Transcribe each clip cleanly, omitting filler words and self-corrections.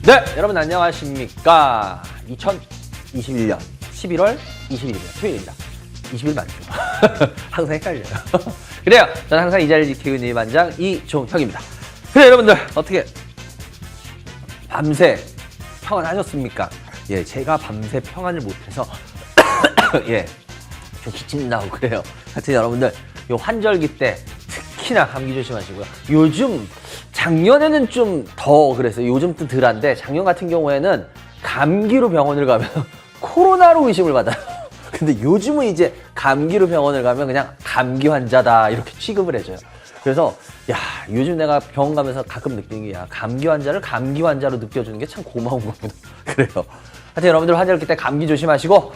네, 여러분 안녕하십니까. 2021년 11월 21일입니다. 토요일입니다. 20일 맞죠? 항상 헷갈려요. 그래요. 저는 항상 이 자리를 지키고 있는 일반장 이종혁입니다. 그래 여러분들 어떻게 밤새 평안하셨습니까? 예, 제가 밤새 평안을 못해서 예, 좀 기침 나고 그래요. 하여튼 여러분들 요 환절기 때 특히나 감기 조심하시고요. 요즘 작년에는 좀 더 그랬어요. 요즘 또 덜한데 작년 같은 경우에는 감기로 병원을 가면 코로나로 의심을 받아요. 근데 요즘은 이제 감기로 병원을 가면 그냥 감기 환자다 이렇게 취급을 해줘요. 그래서 야, 요즘 내가 병원 가면서 가끔 느끼는 게 야, 감기 환자를 감기 환자로 느껴주는 게 참 고마운 거구나. 그래요. 하여튼 여러분들 환절기 때 감기 조심하시고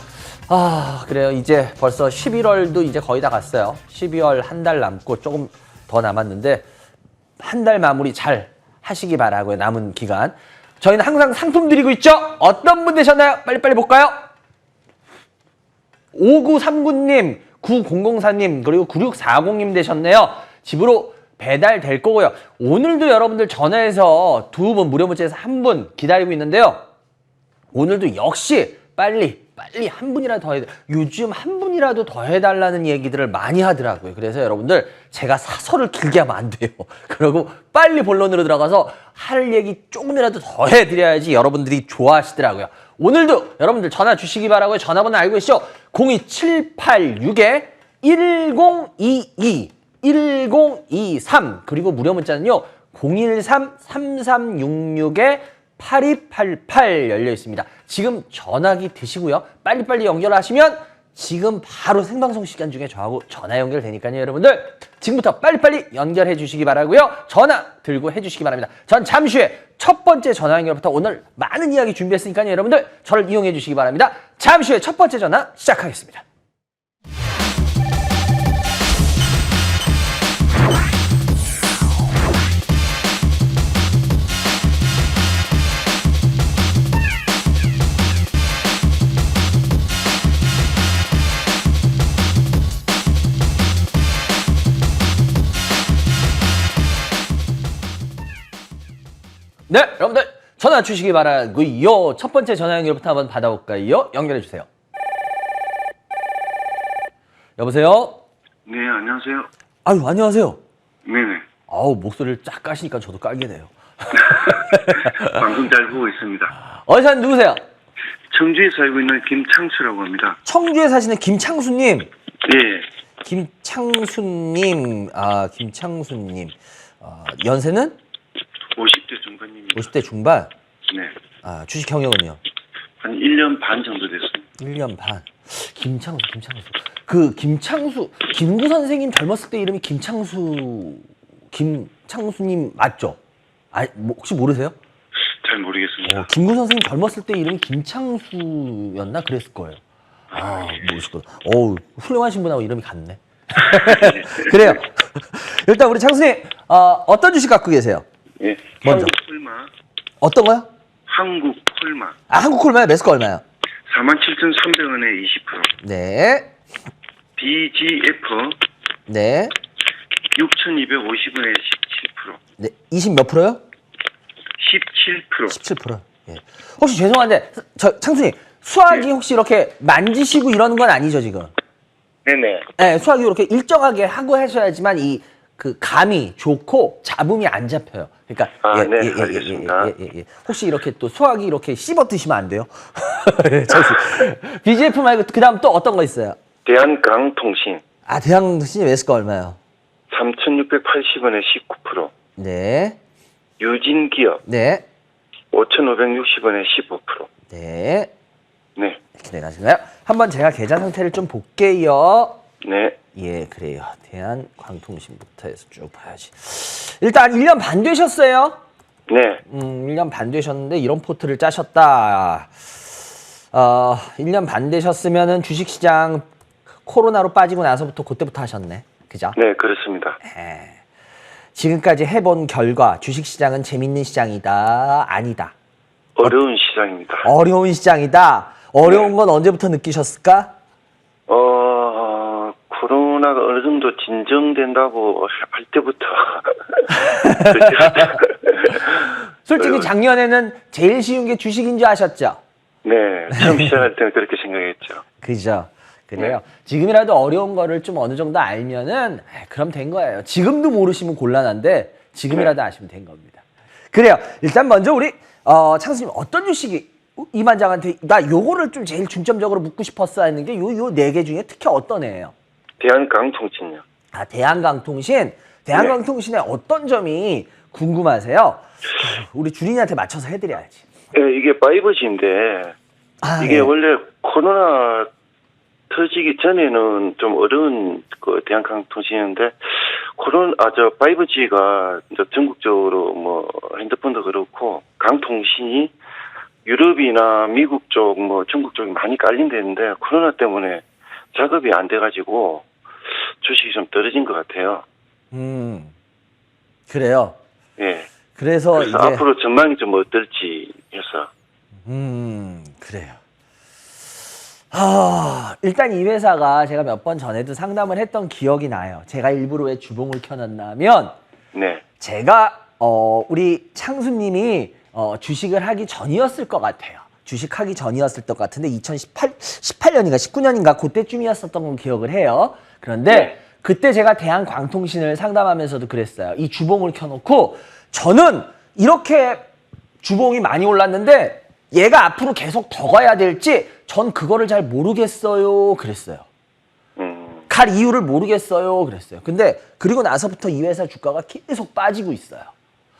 그래요. 이제 벌써 11월도 이제 거의 다 갔어요. 12월 한 달 남고 조금 더 남았는데 한 달 마무리 잘 하시기 바라고요. 남은 기간. 저희는 항상 상품 드리고 있죠? 어떤 분 되셨나요? 빨리빨리 볼까요? 5939님, 9004님, 그리고 9640님 되셨네요. 집으로 배달될 거고요. 오늘도 여러분들 전화해서 두 분, 무료 문자에서 한 분 기다리고 있는데요. 오늘도 역시 빨리 한 분이라도 더 요즘 한 분이라도 더 해달라는 얘기들을 많이 하더라고요. 그래서 여러분들 제가 사설을 길게 하면 안 돼요. 그리고 빨리 본론으로 들어가서 할 얘기 조금이라도 더 해드려야지 여러분들이 좋아하시더라고요. 오늘도 여러분들 전화 주시기 바라고요. 전화번호 알고 계시죠? 02786-1022 1023 그리고 무료 문자는요 013-3366-8288 열려 있습니다. 지금 전화기 드시고요. 빨리빨리 연결하시면 지금 바로 생방송 시간 중에 저하고 전화 연결되니까요. 여러분들 지금부터 빨리빨리 연결해 주시기 바라고요. 전화 들고 해주시기 바랍니다. 전 잠시 후에 첫 번째 전화 연결부터 오늘 많은 이야기 준비했으니까요. 여러분들 저를 이용해 주시기 바랍니다. 잠시 후에 첫 번째 전화 시작하겠습니다. 네, 여러분들 전화 주시기 바라고요. 첫 번째 전화 연결부터 한번 받아볼까요? 연결해 주세요. 여보세요? 네, 안녕하세요. 아유, 안녕하세요. 네네. 아우, 목소리를 쫙 까시니까 저도 깔게 돼요. 방송 잘 보고 있습니다. 어디 사는 누구세요? 청주에 살고 있는 김창수라고 합니다. 청주에 사시는 김창수님. 예. 김창수님, 김창수님. 연세는? 50대 중반입니다. 50대 중반? 네. 주식 경력은요? 한 1년 반 정도 됐습니다. 1년 반. 김창수. 그 김창수, 김구 선생님 젊었을 때 이름이 김창수님 맞죠? 혹시 모르세요? 잘 모르겠습니다. 김구 선생님 젊었을 때 이름이 김창수였나? 그랬을 거예요. 모르실 거예요. 훌륭하신 분하고 이름이 같네. 그래요. 일단 우리 창수님, 어떤 주식 갖고 계세요? 예. 먼저. 한국콜마. 어떤 거요? 한국콜마. 한국콜마요? 매수가 얼마요? 47,300원에 20%. 네. BGF. 네. 6,250원에 17%. 네. 20 몇 프로요? 17%. 17%. 예. 혹시 죄송한데, 창수님, 수화기 혹시 이렇게 만지시고 이러는 건 아니죠, 지금? 네네. 네, 수화기 이렇게 일정하게 하고 하셔야지만 그 감이 좋고 잡음이 안 잡혀요. 그러니까 네, 알겠습니다. 혹시 이렇게 또 수화기 이렇게 씹어 드시면 안 돼요. BGF 말고 그다음 또 어떤 거 있어요? 대한강통신. 대한통신이 매수가 얼마요? 3,680원에 19%. 네. 유진기업. 네. 5,560원에 15%. 네. 네. 이렇게 돼가지고요. 한번 제가 계좌 상태를 좀 볼게요. 네. 예, 그래요. 대한광통신부터 해서 쭉 봐야지. 일단 1년 반 되셨어요? 네. 1년 반 되셨는데 이런 포트를 짜셨다. 1년 반 되셨으면은 주식시장 코로나로 빠지고 나서부터 그때부터 하셨네. 그죠? 네, 그렇습니다. 지금까지 해본 결과 주식시장은 재밌는 시장이다. 아니다. 어려운 시장입니다. 어려운 시장이다. 어려운 건 언제부터 느끼셨을까? 코로나가 어느 정도 진정된다고 할 때부터. 솔직히 어려운- 작년에는 제일 쉬운 게 주식인 줄 아셨죠? 네, 처음 시작할 때는 그렇게 생각했죠. 그죠? 그래요. 지금이라도 어려운 거를 좀 어느 정도 알면은 그럼 된 거예요. 지금도 모르시면 곤란한데 지금이라도 아시면 된 겁니다. 그래요. 일단 먼저 우리 창수님 어떤 주식이 이만장한테 나 요거를 좀 제일 중점적으로 묻고 싶었어 하는 게 요 네 개 중에 특히 어떤 애예요? 대한강통신요. 아, 대한강통신. 대한강통신의 어떤 점이 궁금하세요? 우리 주린이한테 맞춰서 해드려야지. 네, 이게 5G인데 아, 이게 예. 원래 코로나 터지기 전에는 좀 어려운 그 대한강통신인데 저 5G가 이제 전국적으로 뭐 핸드폰도 그렇고 강통신이 유럽이나 미국 쪽 뭐 중국 쪽이 많이 깔린다는데 코로나 때문에 작업이 안 돼가지고 주식이 좀 떨어진 것 같아요. 그래요. 예. 그래서 그래서 이제 앞으로 전망이 좀 어떨지 해서. 그래요. 일단 이 회사가 제가 몇 번 전에도 상담을 했던 기억이 나요. 제가 일부러 왜 주봉을 켜놨냐면 네. 제가 우리 창수님이 주식을 하기 전이었을 것 같아요. 주식하기 전이었을 것 같은데 18년인가 19년인가 그때쯤이었었던 건 기억을 해요. 그런데 네. 그때 제가 대한광통신을 상담하면서도 그랬어요. 이 주봉을 켜놓고 저는 이렇게 주봉이 많이 올랐는데 얘가 앞으로 계속 더 가야 될지 전 그거를 잘 모르겠어요. 그랬어요. 갈 이유를 모르겠어요. 그랬어요. 근데 그리고 나서부터 이 회사 주가가 계속 빠지고 있어요.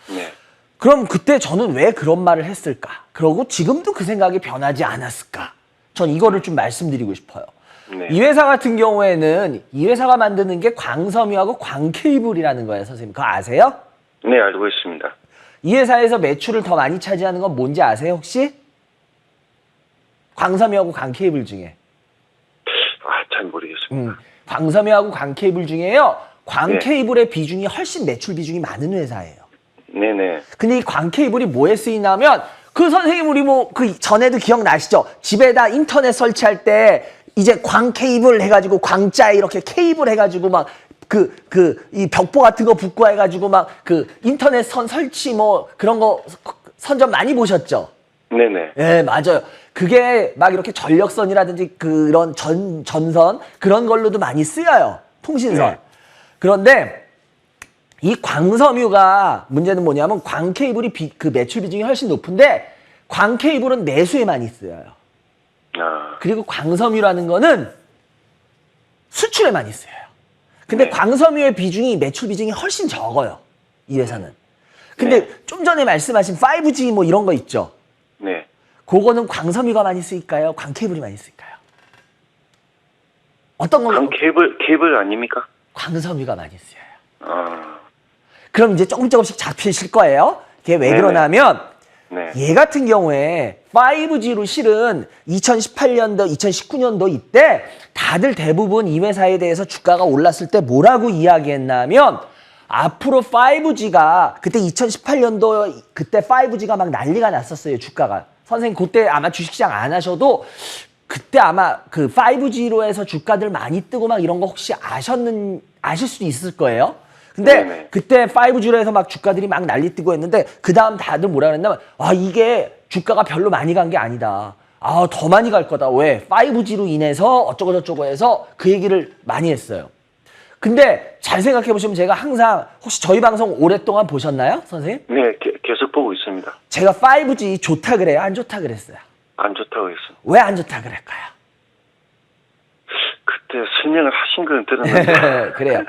네. 그럼 그때 저는 왜 그런 말을 했을까? 그러고 지금도 그 생각이 변하지 않았을까? 전 이거를 좀 말씀드리고 싶어요. 네. 이 회사 같은 경우에는 이 회사가 만드는 게 광섬유하고 광케이블이라는 거예요. 선생님 그거 아세요? 네, 알고 있습니다. 이 회사에서 매출을 더 많이 차지하는 건 뭔지 아세요 혹시? 광섬유하고 광케이블 중에 잘 모르겠습니다. 광섬유하고 광케이블 중에요. 광케이블의 비중이 훨씬 매출 비중이 많은 회사예요. 네네. 근데 이 광케이블이 뭐에 쓰이냐면 그 선생님 우리 뭐 그 전에도 기억나시죠? 집에다 인터넷 설치할 때 이제 광케이블 해가지고 광자에 이렇게 케이블 해가지고 막 이 벽보 같은 거 붙고 해가지고 막 그 인터넷 선 설치 뭐 그런 거 선전 많이 보셨죠? 네네. 예, 맞아요. 그게 막 이렇게 전력선이라든지 그런 전선 그런 걸로도 많이 쓰여요. 통신선. 네. 그런데 이 광섬유가 문제는 뭐냐면 광케이블이 그 매출 비중이 훨씬 높은데 광케이블은 내수에 많이 쓰여요. 그리고 광섬유라는 거는 수출에 많이 쓰여요. 근데 네. 광섬유의 비중이 매출 비중이 훨씬 적어요. 이 회사는. 근데 네. 좀 전에 말씀하신 5G 뭐 이런 거 있죠. 네. 그거는 광섬유가 많이 쓰일까요? 광케이블이 많이 쓰일까요? 어떤 거? 케이블 아닙니까? 광섬유가 많이 쓰여요. 아, 그럼 이제 조금씩 잡히실 거예요. 이게 왜 네네. 그러냐면 네. 얘 같은 경우에 5G로 실은 2018년도, 2019년도 이때 다들 대부분 이 회사에 대해서 주가가 올랐을 때 뭐라고 이야기했냐면 앞으로 5G가 그때 2018년도 그때 5G가 막 난리가 났었어요. 주가가. 선생님 그때 아마 주식시장 안 하셔도 그때 아마 그 5G로 해서 주가들 많이 뜨고 막 이런 거 혹시 아실 수도 있을 거예요. 근데 네네. 그때 5G로 해서 막 주가들이 막 난리 뜨고 했는데 그 다음 다들 뭐라 그랬냐면 이게 주가가 별로 많이 간 게 아니다. 더 많이 갈 거다. 왜? 5G로 인해서 어쩌고 저쩌고 해서 그 얘기를 많이 했어요. 근데 잘 생각해 보시면 제가 항상 혹시 저희 방송 오랫동안 보셨나요? 선생님? 네, 계속 보고 있습니다. 제가 5G 좋다 그래요? 안 좋다 그랬어요? 안 좋다고 했어. 왜 안 좋다 그럴까요? 그때 설명을 하신 건 들었는데. 그래요.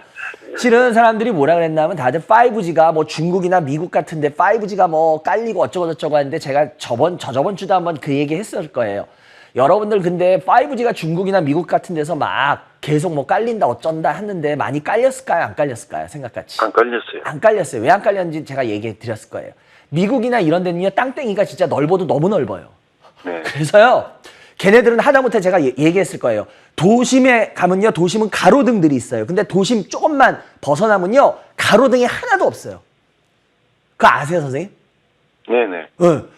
실은 사람들이 뭐라 그랬냐면 다들 5G가 뭐 중국이나 미국 같은데 5G가 뭐 깔리고 어쩌고 저쩌고 하는데 제가 저저번 주도 한번 그 얘기 했을 거예요. 여러분들 근데 5G가 중국이나 미국 같은 데서 막 계속 뭐 깔린다 어쩐다 했는데 많이 깔렸을까요? 안 깔렸을까요? 생각같이. 안 걸렸어요. 안 깔렸어요. 왜 안 깔렸는지 제가 얘기해 드렸을 거예요. 미국이나 이런 데는요 땅땡이가 진짜 넓어도 너무 넓어요. 네. 그래서요 걔네들은 하다못해 제가 얘기했을 거예요. 도심에 가면요 도심은 가로등들이 있어요. 근데 도심 조금만 벗어나면요 가로등이 하나도 없어요. 그거 아세요 선생님? 네네.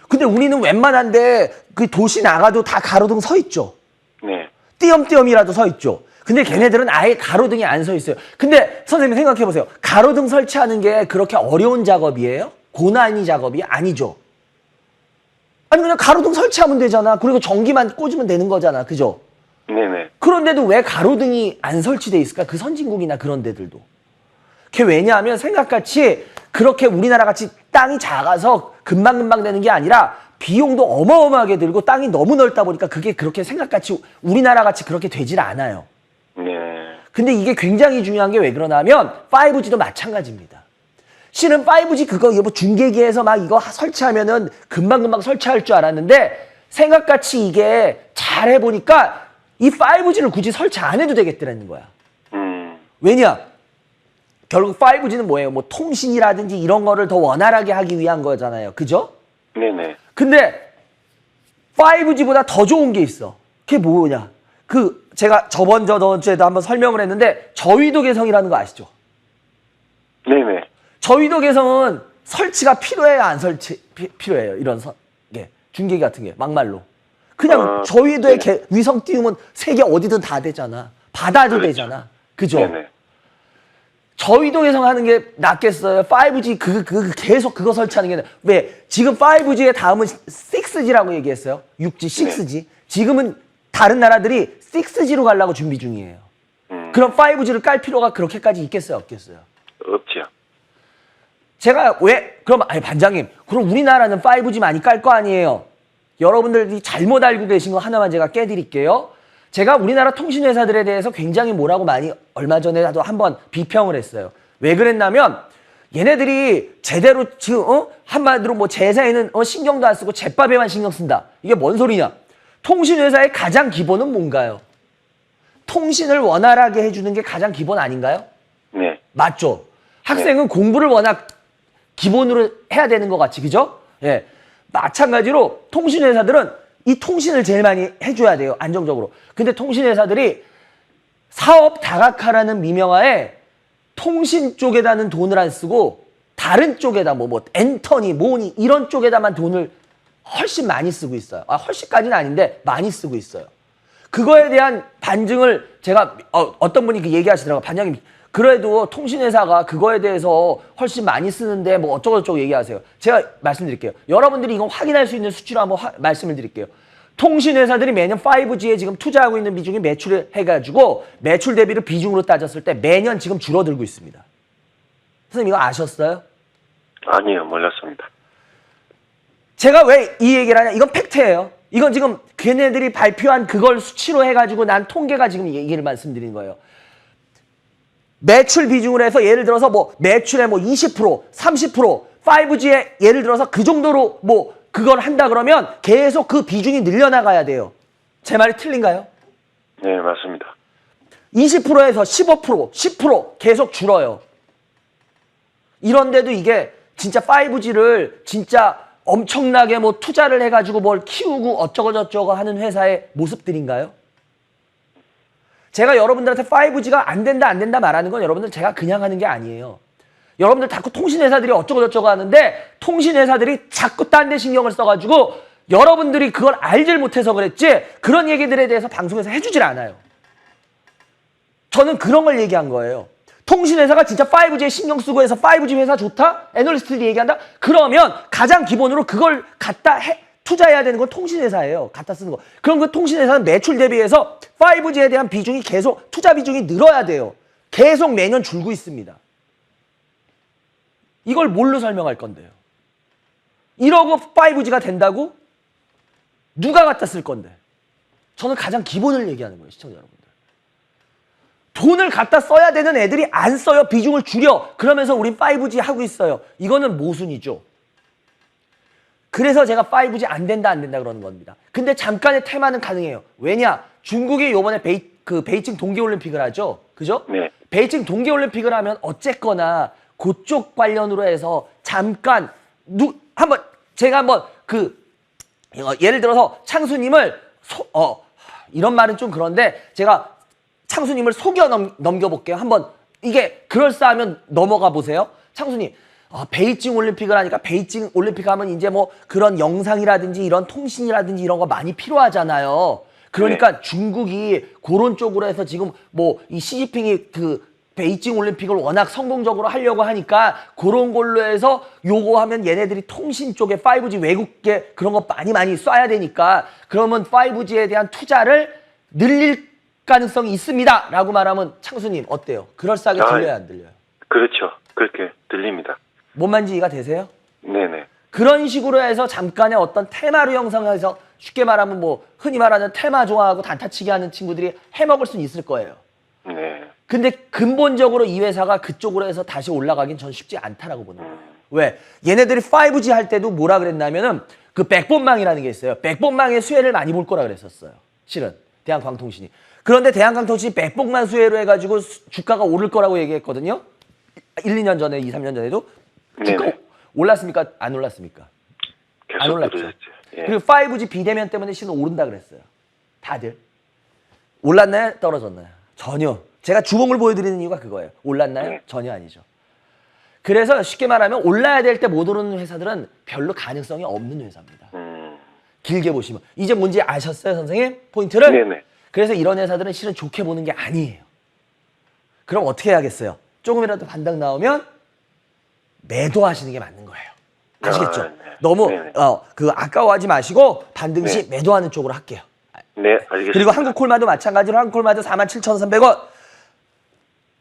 근데 우리는 웬만한데 그 도시 나가도 다 가로등 서 있죠. 네. 띄엄띄엄이라도 서 있죠. 근데 걔네들은 아예 가로등이 안 서 있어요. 근데 선생님 생각해 보세요. 가로등 설치하는 게 그렇게 어려운 작업이에요? 고난이 작업이 아니죠. 아니 그냥 가로등 설치하면 되잖아. 그리고 전기만 꽂으면 되는 거잖아. 그죠? 네네. 그런데도 왜 가로등이 안 설치돼 있을까? 그 선진국이나 그런 데들도. 그게 왜냐하면 생각같이 그렇게 우리나라 같이 땅이 작아서 금방금방 되는 게 아니라 비용도 어마어마하게 들고 땅이 너무 넓다 보니까 그게 그렇게 생각같이 우리나라 같이 그렇게 되질 않아요. 네. 근데 이게 굉장히 중요한 게 왜 그러냐면 5G도 마찬가지입니다. 실은 5G 그거 뭐 중계기에서 막 이거 설치하면은 금방금방 설치할 줄 알았는데 생각같이 이게 잘 해보니까 이 5G를 굳이 설치 안 해도 되겠더라는 거야. 왜냐? 결국 5G는 뭐예요? 뭐 통신이라든지 이런 거를 더 원활하게 하기 위한 거잖아요. 그죠? 네네. 근데 5G보다 더 좋은 게 있어. 그게 뭐냐? 그 제가 저번 주에도 한번 설명을 했는데 저위도 개성이라는 거 아시죠? 네네. 저위도 개성은 설치가 필요해요, 안 필요해요. 이런 중계기 같은 게 막말로. 그냥 저위도에 네. 위성 띄우면 세계 어디든 다 되잖아. 바다도 그렇죠. 되잖아. 그죠? 네네. 저위도 개성 하는 게 낫겠어요? 5G 계속 그거 설치하는 게 왜? 지금 5G의 다음은 6G라고 얘기했어요. 6G, 6G. 지금은 다른 나라들이 6G로 가려고 준비 중이에요. 그럼 5G를 깔 필요가 그렇게까지 있겠어요, 없겠어요? 없죠. 제가 그럼 아니 반장님, 그럼 우리나라는 5G 많이 깔 거 아니에요? 여러분들이 잘못 알고 계신 거 하나만 제가 깨드릴게요. 제가 우리나라 통신회사들에 대해서 굉장히 뭐라고 많이 얼마 전에도 한번 비평을 했어요. 왜 그랬냐면 얘네들이 제대로 지금 한마디로 뭐 제사에는 신경도 안 쓰고 제밥에만 신경 쓴다. 이게 뭔 소리냐? 통신회사의 가장 기본은 뭔가요? 통신을 원활하게 해주는 게 가장 기본 아닌가요? 네. 맞죠? 학생은 공부를 워낙 기본으로 해야 되는 것 같이, 그죠? 예. 마찬가지로 통신회사들은 이 통신을 제일 많이 해줘야 돼요, 안정적으로. 근데 통신회사들이 사업 다각화라는 미명하에 통신 쪽에다는 돈을 안 쓰고 다른 쪽에다 뭐 엔터니, 뭐니 이런 쪽에다만 돈을 훨씬 많이 쓰고 있어요. 훨씬까지는 아닌데 많이 쓰고 있어요. 그거에 대한 반증을 제가 어떤 분이 그 얘기하시더라고요. 반장님, 그래도 통신회사가 그거에 대해서 훨씬 많이 쓰는데 뭐 어쩌고저쩌고 얘기하세요. 제가 말씀드릴게요. 여러분들이 이건 확인할 수 있는 수치로 한번 말씀을 드릴게요. 통신회사들이 매년 5G에 지금 투자하고 있는 비중이 매출을 해가지고 매출 대비를 비중으로 따졌을 때 매년 지금 줄어들고 있습니다. 선생님 이거 아셨어요? 아니요, 몰랐습니다. 제가 왜 이 얘기를 하냐? 이건 팩트예요. 이건 지금 걔네들이 발표한 그걸 수치로 해가지고 난 통계가 지금 얘기를 말씀드리는 거예요. 매출 비중을 해서 예를 들어서 뭐 매출의 뭐 20%, 30%, 5G에 예를 들어서 그 정도로 뭐 그걸 한다 그러면 계속 그 비중이 늘려나가야 돼요. 제 말이 틀린가요? 네, 맞습니다. 20%에서 15%, 10% 계속 줄어요. 이런데도 이게 진짜 5G를 진짜 엄청나게 뭐 투자를 해가지고 뭘 키우고 어쩌고저쩌고 하는 회사의 모습들인가요? 제가 여러분들한테 5G가 안 된다 말하는 건 여러분들 제가 그냥 하는 게 아니에요. 여러분들 자꾸 통신회사들이 어쩌고저쩌고 하는데 통신회사들이 자꾸 딴 데 신경을 써가지고 여러분들이 그걸 알질 못해서 그랬지 그런 얘기들에 대해서 방송에서 해주질 않아요. 저는 그런 걸 얘기한 거예요. 통신회사가 진짜 5G에 신경 쓰고 해서 5G 회사 좋다? 애널리스트들이 얘기한다? 그러면 가장 기본으로 그걸 투자해야 되는 건 통신회사예요. 갖다 쓰는 거. 그럼 그 통신회사는 매출 대비해서 5G에 대한 비중이 계속 투자 비중이 늘어야 돼요. 계속 매년 줄고 있습니다. 이걸 뭘로 설명할 건데요? 이러고 5G가 된다고? 누가 갖다 쓸 건데? 저는 가장 기본을 얘기하는 거예요. 시청자 여러분들. 돈을 갖다 써야 되는 애들이 안 써요. 비중을 줄여. 그러면서 우린 5G 하고 있어요. 이거는 모순이죠. 그래서 제가 5G 안 된다 그러는 겁니다. 근데 잠깐의 테마는 가능해요. 왜냐? 중국이 요번에 베이징 동계올림픽을 하죠. 그죠? 네. 베이징 동계올림픽을 하면 어쨌거나 그쪽 관련으로 해서 잠깐 제가 한번 예를 들어서 창수님을 이런 말은 좀 그런데 제가 창수님을 속여 넘겨볼게요. 한번 이게 그럴싸하면 넘어가 보세요. 창수님, 베이징 올림픽을 하니까 베이징 올림픽 하면 이제 뭐 그런 영상이라든지 이런 통신이라든지 이런 거 많이 필요하잖아요. 그러니까 네. 중국이 그런 쪽으로 해서 지금 뭐 이 시진핑이 베이징 올림픽을 워낙 성공적으로 하려고 하니까 그런 걸로 해서 요거 하면 얘네들이 통신 쪽에 5G 외국계 그런 거 많이 쏴야 되니까 그러면 5G에 대한 투자를 늘릴 가능성이 있습니다. 라고 말하면 창수님 어때요? 그럴싸하게 들려야 안 들려요? 그렇죠. 그렇게 들립니다. 뭔 말인지 이해가 되세요? 네네. 그런 식으로 해서 잠깐의 어떤 테마로 형성해서 쉽게 말하면 뭐 흔히 말하는 테마 좋아하고 단타치기 하는 친구들이 해먹을 수는 있을 거예요. 네. 근데 근본적으로 이 회사가 그쪽으로 해서 다시 올라가긴 전 쉽지 않다라고 보는 거예요. 왜? 얘네들이 5G 할 때도 뭐라 그랬냐면은 그 백본망이라는 게 있어요. 백본망의 수혜를 많이 볼 거라 그랬었어요. 실은 대한광통신이. 그런데 대한광통신이 백본망 수혜로 해가지고 주가가 오를 거라고 얘기했거든요. 1, 2년 전에, 2, 3년 전에도. 주가 네네. 올랐습니까? 안 올랐습니까? 안 계속 올랐죠. 그러셨죠. 예. 그리고 5G 비대면 때문에 실은 오른다 그랬어요. 다들. 올랐나요? 떨어졌나요? 전혀. 제가 주봉을 보여드리는 이유가 그거예요. 올랐나요? 네. 전혀 아니죠. 그래서 쉽게 말하면 올라야 될 때 못 오르는 회사들은 별로 가능성이 없는 회사입니다. 길게 보시면. 이제 뭔지 아셨어요, 선생님? 포인트를? 네네. 그래서 이런 회사들은 실은 좋게 보는 게 아니에요. 그럼 어떻게 해야겠어요? 조금이라도 반등 나오면 매도하시는 게 맞는 거예요. 아시겠죠? 네. 너무 네네. 아까워하지 마시고 반등 시 네. 매도하는 쪽으로 할게요. 네, 알겠습니다. 그리고 한국콜마도 마찬가지로 한국콜마도 47,300원.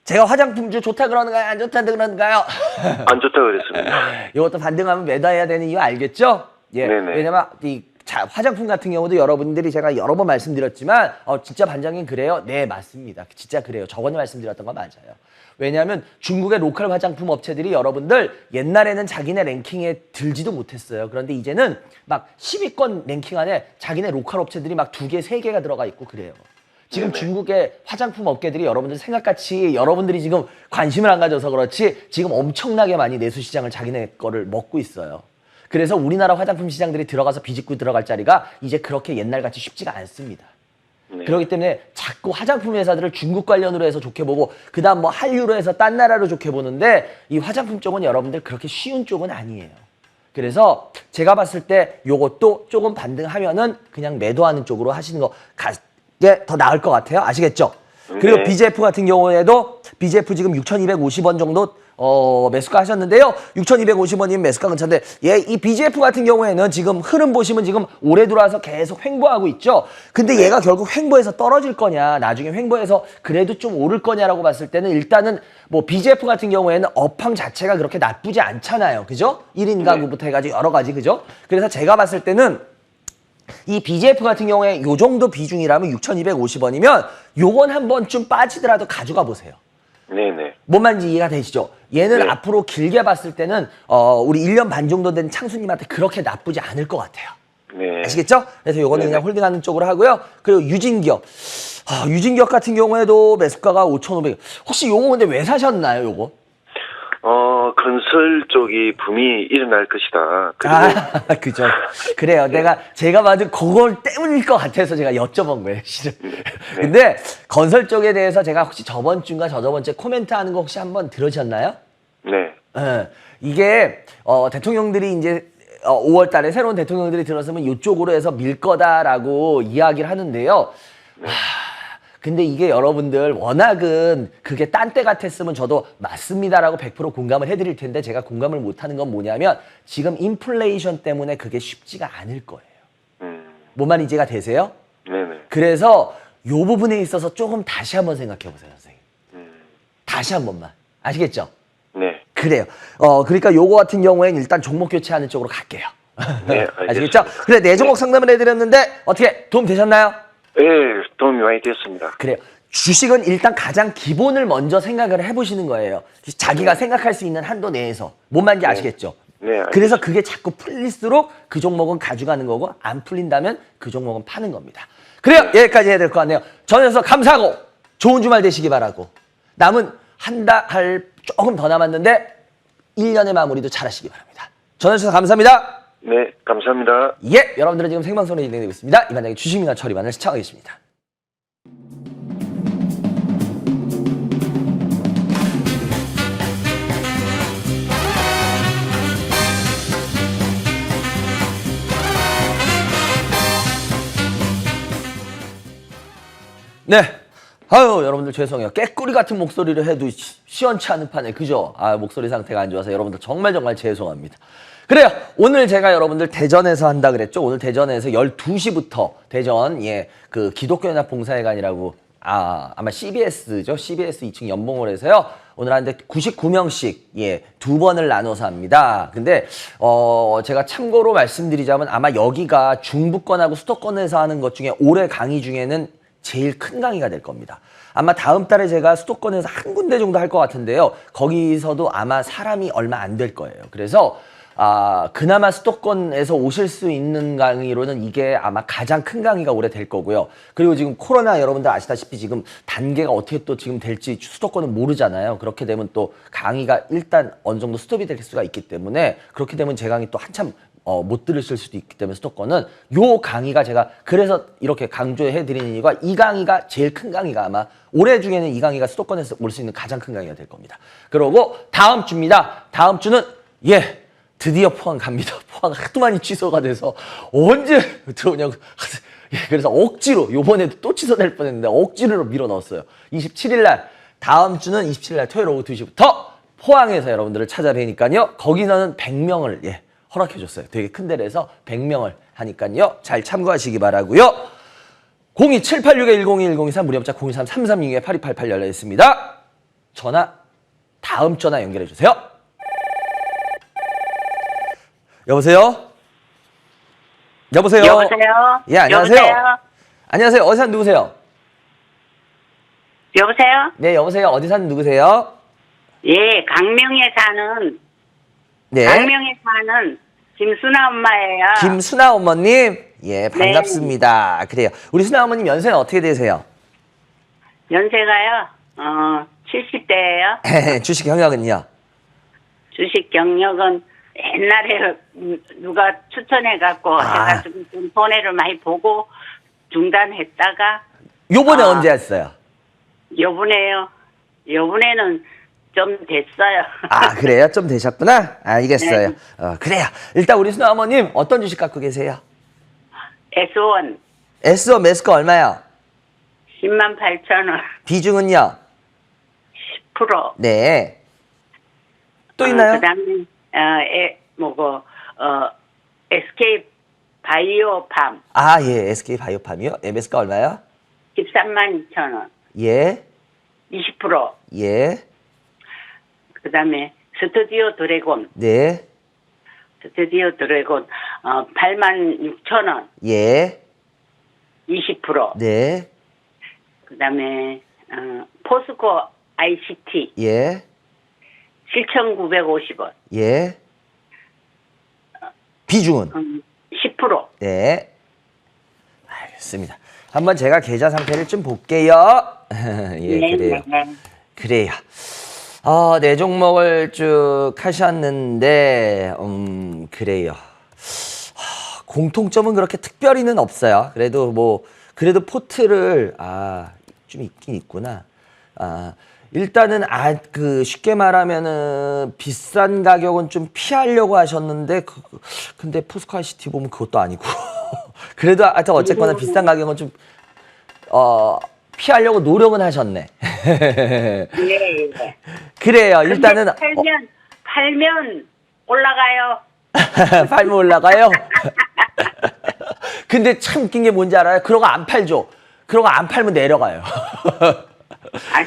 제가 화장품주 좋다 그러는가요? 안 좋다 그러는가요? 안 좋다고 그랬습니다. 이것도 반등하면 매도해야 되는 이유 알겠죠? 예. 네네. 왜냐면 화장품 같은 경우도 여러분들이 제가 여러 번 말씀드렸지만 진짜 반장님 그래요? 네, 맞습니다. 진짜 그래요. 저번에 말씀드렸던 거 맞아요. 왜냐하면 중국의 로컬 화장품 업체들이 여러분들 옛날에는 자기네 랭킹에 들지도 못했어요. 그런데 이제는 막 10위권 랭킹 안에 자기네 로컬 업체들이 막 2개, 3개가 들어가 있고 그래요. 지금 네네. 중국의 화장품 업계들이 여러분들 생각같이 여러분들이 지금 관심을 안 가져서 그렇지 지금 엄청나게 많이 내수 시장을 자기네 거를 먹고 있어요. 그래서 우리나라 화장품 시장들이 들어가서 비집고 들어갈 자리가 이제 그렇게 옛날같이 쉽지가 않습니다. 네. 그렇기 때문에 자꾸 화장품 회사들을 중국 관련으로 해서 좋게 보고 그다음 뭐 한류로 해서 딴 나라로 좋게 보는데 이 화장품 쪽은 여러분들 그렇게 쉬운 쪽은 아니에요. 그래서 제가 봤을 때 요것도 조금 반등하면은 그냥 매도하는 쪽으로 하시는 게 더 나을 것 같아요. 아시겠죠? 그리고 네. BJF 같은 경우에도 BJF 지금 6,250원 정도 매수가 하셨는데요. 6,250원이면 매수가 근처인데 이 BGF 같은 경우에는 지금 흐름 보시면 지금 올해 들어와서 계속 횡보하고 있죠. 근데 얘가 결국 횡보해서 떨어질 거냐 나중에 횡보해서 그래도 좀 오를 거냐라고 봤을 때는 일단은 뭐 BGF 같은 경우에는 업황 자체가 그렇게 나쁘지 않잖아요. 그죠? 1인 가구부터 해가지고 여러 가지 그죠? 그래서 제가 봤을 때는 이 BGF 같은 경우에 요 정도 비중이라면 6,250원이면 요건 한 번쯤 빠지더라도 가져가 보세요. 네네. 뭔 말인지 이해가 되시죠? 얘는 네. 앞으로 길게 봤을 때는 우리 1년 반 정도 된 창수님한테 그렇게 나쁘지 않을 것 같아요. 네. 아시겠죠? 그래서 요거는 네네. 그냥 홀딩하는 쪽으로 하고요. 그리고 유진기업. 유진기업 같은 경우에도 매수가가 5,500. 혹시 요거 근데 왜 사셨나요, 요거? 건설 쪽이 붐이 일어날 것이다. 그리고 그죠. 그래요. 제가 봐도 그걸 때문일 것 같아서 제가 여쭤본 거예요, 실은. 근데 건설 쪽에 대해서 제가 혹시 저번 주인가 저저번 주에 코멘트 하는 거 혹시 한번 들으셨나요? 네. 이게, 대통령들이 이제 5월 달에 새로운 대통령들이 들어서면 이쪽으로 해서 밀 거다라고 이야기를 하는데요. 근데 이게 여러분들 워낙은 그게 딴 때 같았으면 저도 맞습니다라고 100% 공감을 해드릴 텐데 제가 공감을 못하는 건 뭐냐면 지금 인플레이션 때문에 그게 쉽지가 않을 거예요. 뭔 말인지 이해가 되세요? 네네. 그래서 요 부분에 있어서 조금 다시 한번 생각해 보세요, 선생님. 다시 한 번만. 아시겠죠? 네. 그래요. 그러니까 요거 같은 경우에는 일단 종목 교체하는 쪽으로 갈게요. 네, 아시겠죠? 알겠습니다. 그래, 네 종목 상담을 해드렸는데 어떻게 도움 되셨나요? 네, 도움이 많이 됐습니다. 그래요. 주식은 일단 가장 기본을 먼저 생각을 해보시는 거예요. 자기가 생각할 수 있는 한도 내에서. 뭔 말인지 아시겠죠? 네, 알겠습니다. 그래서 그게 자꾸 풀릴수록 그 종목은 가져가는 거고 안 풀린다면 그 종목은 파는 겁니다. 그래요. 여기까지 해야 될 것 같네요. 전에서 감사하고 좋은 주말 되시기 바라고. 남은 한 달 조금 더 남았는데 1년의 마무리도 잘 하시기 바랍니다. 전해주셔서 감사합니다. 네, 감사합니다. 예, 여러분들은 지금 생방송으로 진행되고 있습니다. 이 반장의 주식민화 처리반을 시청하겠습니다. 네, 아유, 여러분들 죄송해요. 깨꼬리 같은 목소리를 해도 시원치 않은 판에, 그죠? 아, 목소리 상태가 안 좋아서 여러분들 정말 죄송합니다. 그래요. 오늘 제가 여러분들 대전에서 한다 그랬죠? 오늘 대전에서 12시부터 대전, 그 기독교연합봉사회관이라고, 아마 CBS죠? CBS 2층 연봉홀에서요. 오늘 하는데 99명씩, 두 번을 나눠서 합니다. 근데, 제가 참고로 말씀드리자면 아마 여기가 중부권하고 수도권에서 하는 것 중에 올해 강의 중에는 제일 큰 강의가 될 겁니다. 아마 다음 달에 제가 수도권에서 한 군데 정도 할 것 같은데요. 거기서도 아마 사람이 얼마 안 될 거예요. 그래서 그나마 수도권에서 오실 수 있는 강의로는 이게 아마 가장 큰 강의가 올해 될 거고요. 그리고 지금 코로나 여러분들 아시다시피 지금 단계가 어떻게 또 지금 될지 수도권은 모르잖아요. 그렇게 되면 또 강의가 일단 어느 정도 스톱이 될 수가 있기 때문에 그렇게 되면 제 강의 또 한참 못 들으실 수도 있기 때문에 수도권은 요 강의가 제가 그래서 이렇게 강조해 드리는 이유가 이 강의가 제일 큰 강의가 아마 올해 중에는 이 강의가 수도권에서 올 수 있는 가장 큰 강의가 될 겁니다. 그리고 다음 주입니다. 다음 주는 드디어 포항 갑니다. 포항 하도 많이 취소가 돼서 언제 들어오냐고. 그래서 억지로 요번에도 또 취소될 뻔했는데 억지로 밀어 넣었어요. 27일 날 다음 주는 27일 날 토요일 오후 2시부터 포항에서 여러분들을 찾아뵈니까요. 거기서는 100명을 허락해줬어요. 되게 큰 데라서 100명을 하니까요. 잘 참고하시기 바라고요. 02-786-1023 무료문자 023-336-8288 열려 있습니다. 전화 다음 전화 연결해 주세요. 여보세요? 여보세요? 여보세요? 예, 안녕하세요. 여보세요? 안녕하세요. 어디 사는 누구세요? 여보세요? 네, 여보세요. 어디 사는 누구세요? 예, 강명에 사는 네. 김순아 엄마예요. 김순아 어머님. 예, 반갑습니다. 그래요. 우리 순아 어머님 연세는 어떻게 되세요? 연세가요? 70대예요. 주식 경력은요? 주식 경력은 옛날에 누가 추천해갖고 제가 좀 손해를 많이 보고 중단했다가 요번에 언제 했어요? 요번에는 좀 됐어요. 그래요? 좀 되셨구나? 알겠어요. 네. 그래요. 일단 우리 순아 어머님 어떤 주식 갖고 계세요? S1 S1 매수가 얼마요? 108,000원. 비중은요? 10%. 네. 또 있나요? 그다음에 SK 바이오팜. 예. SK 바이오팜이요? 매수가 얼마요? 132,000원. 예. 20%. 예. 그다음에 스튜디오 드래곤. 네. 스튜디오 드래곤 86,000원. 예. 20%. 네. 그다음에 포스코 ICT 예. 7,950원. 예. 비중은? 10%. 네. 알겠습니다. 한번 제가 계좌 상태를 좀 볼게요. 예, 그래요. 네. 그래요. 네 종목을 쭉 하셨는데, 그래요. 공통점은 그렇게 특별히는 없어요. 그래도 포트를, 좀 있긴 있구나. 일단은, 쉽게 말하면은, 비싼 가격은 좀 피하려고 하셨는데, 근데 포스코 ICT 보면 그것도 아니고. 그래도 하여튼 어쨌거나 비싼 가격은 좀, 피하려고 노력은 하셨네. 예. 그래요. 일단은 팔면 올라가요. 팔면 올라가요. 근데 참 웃긴 게 뭔지 알아요? 그러고 안 팔죠. 그러고 안 팔면 내려가요.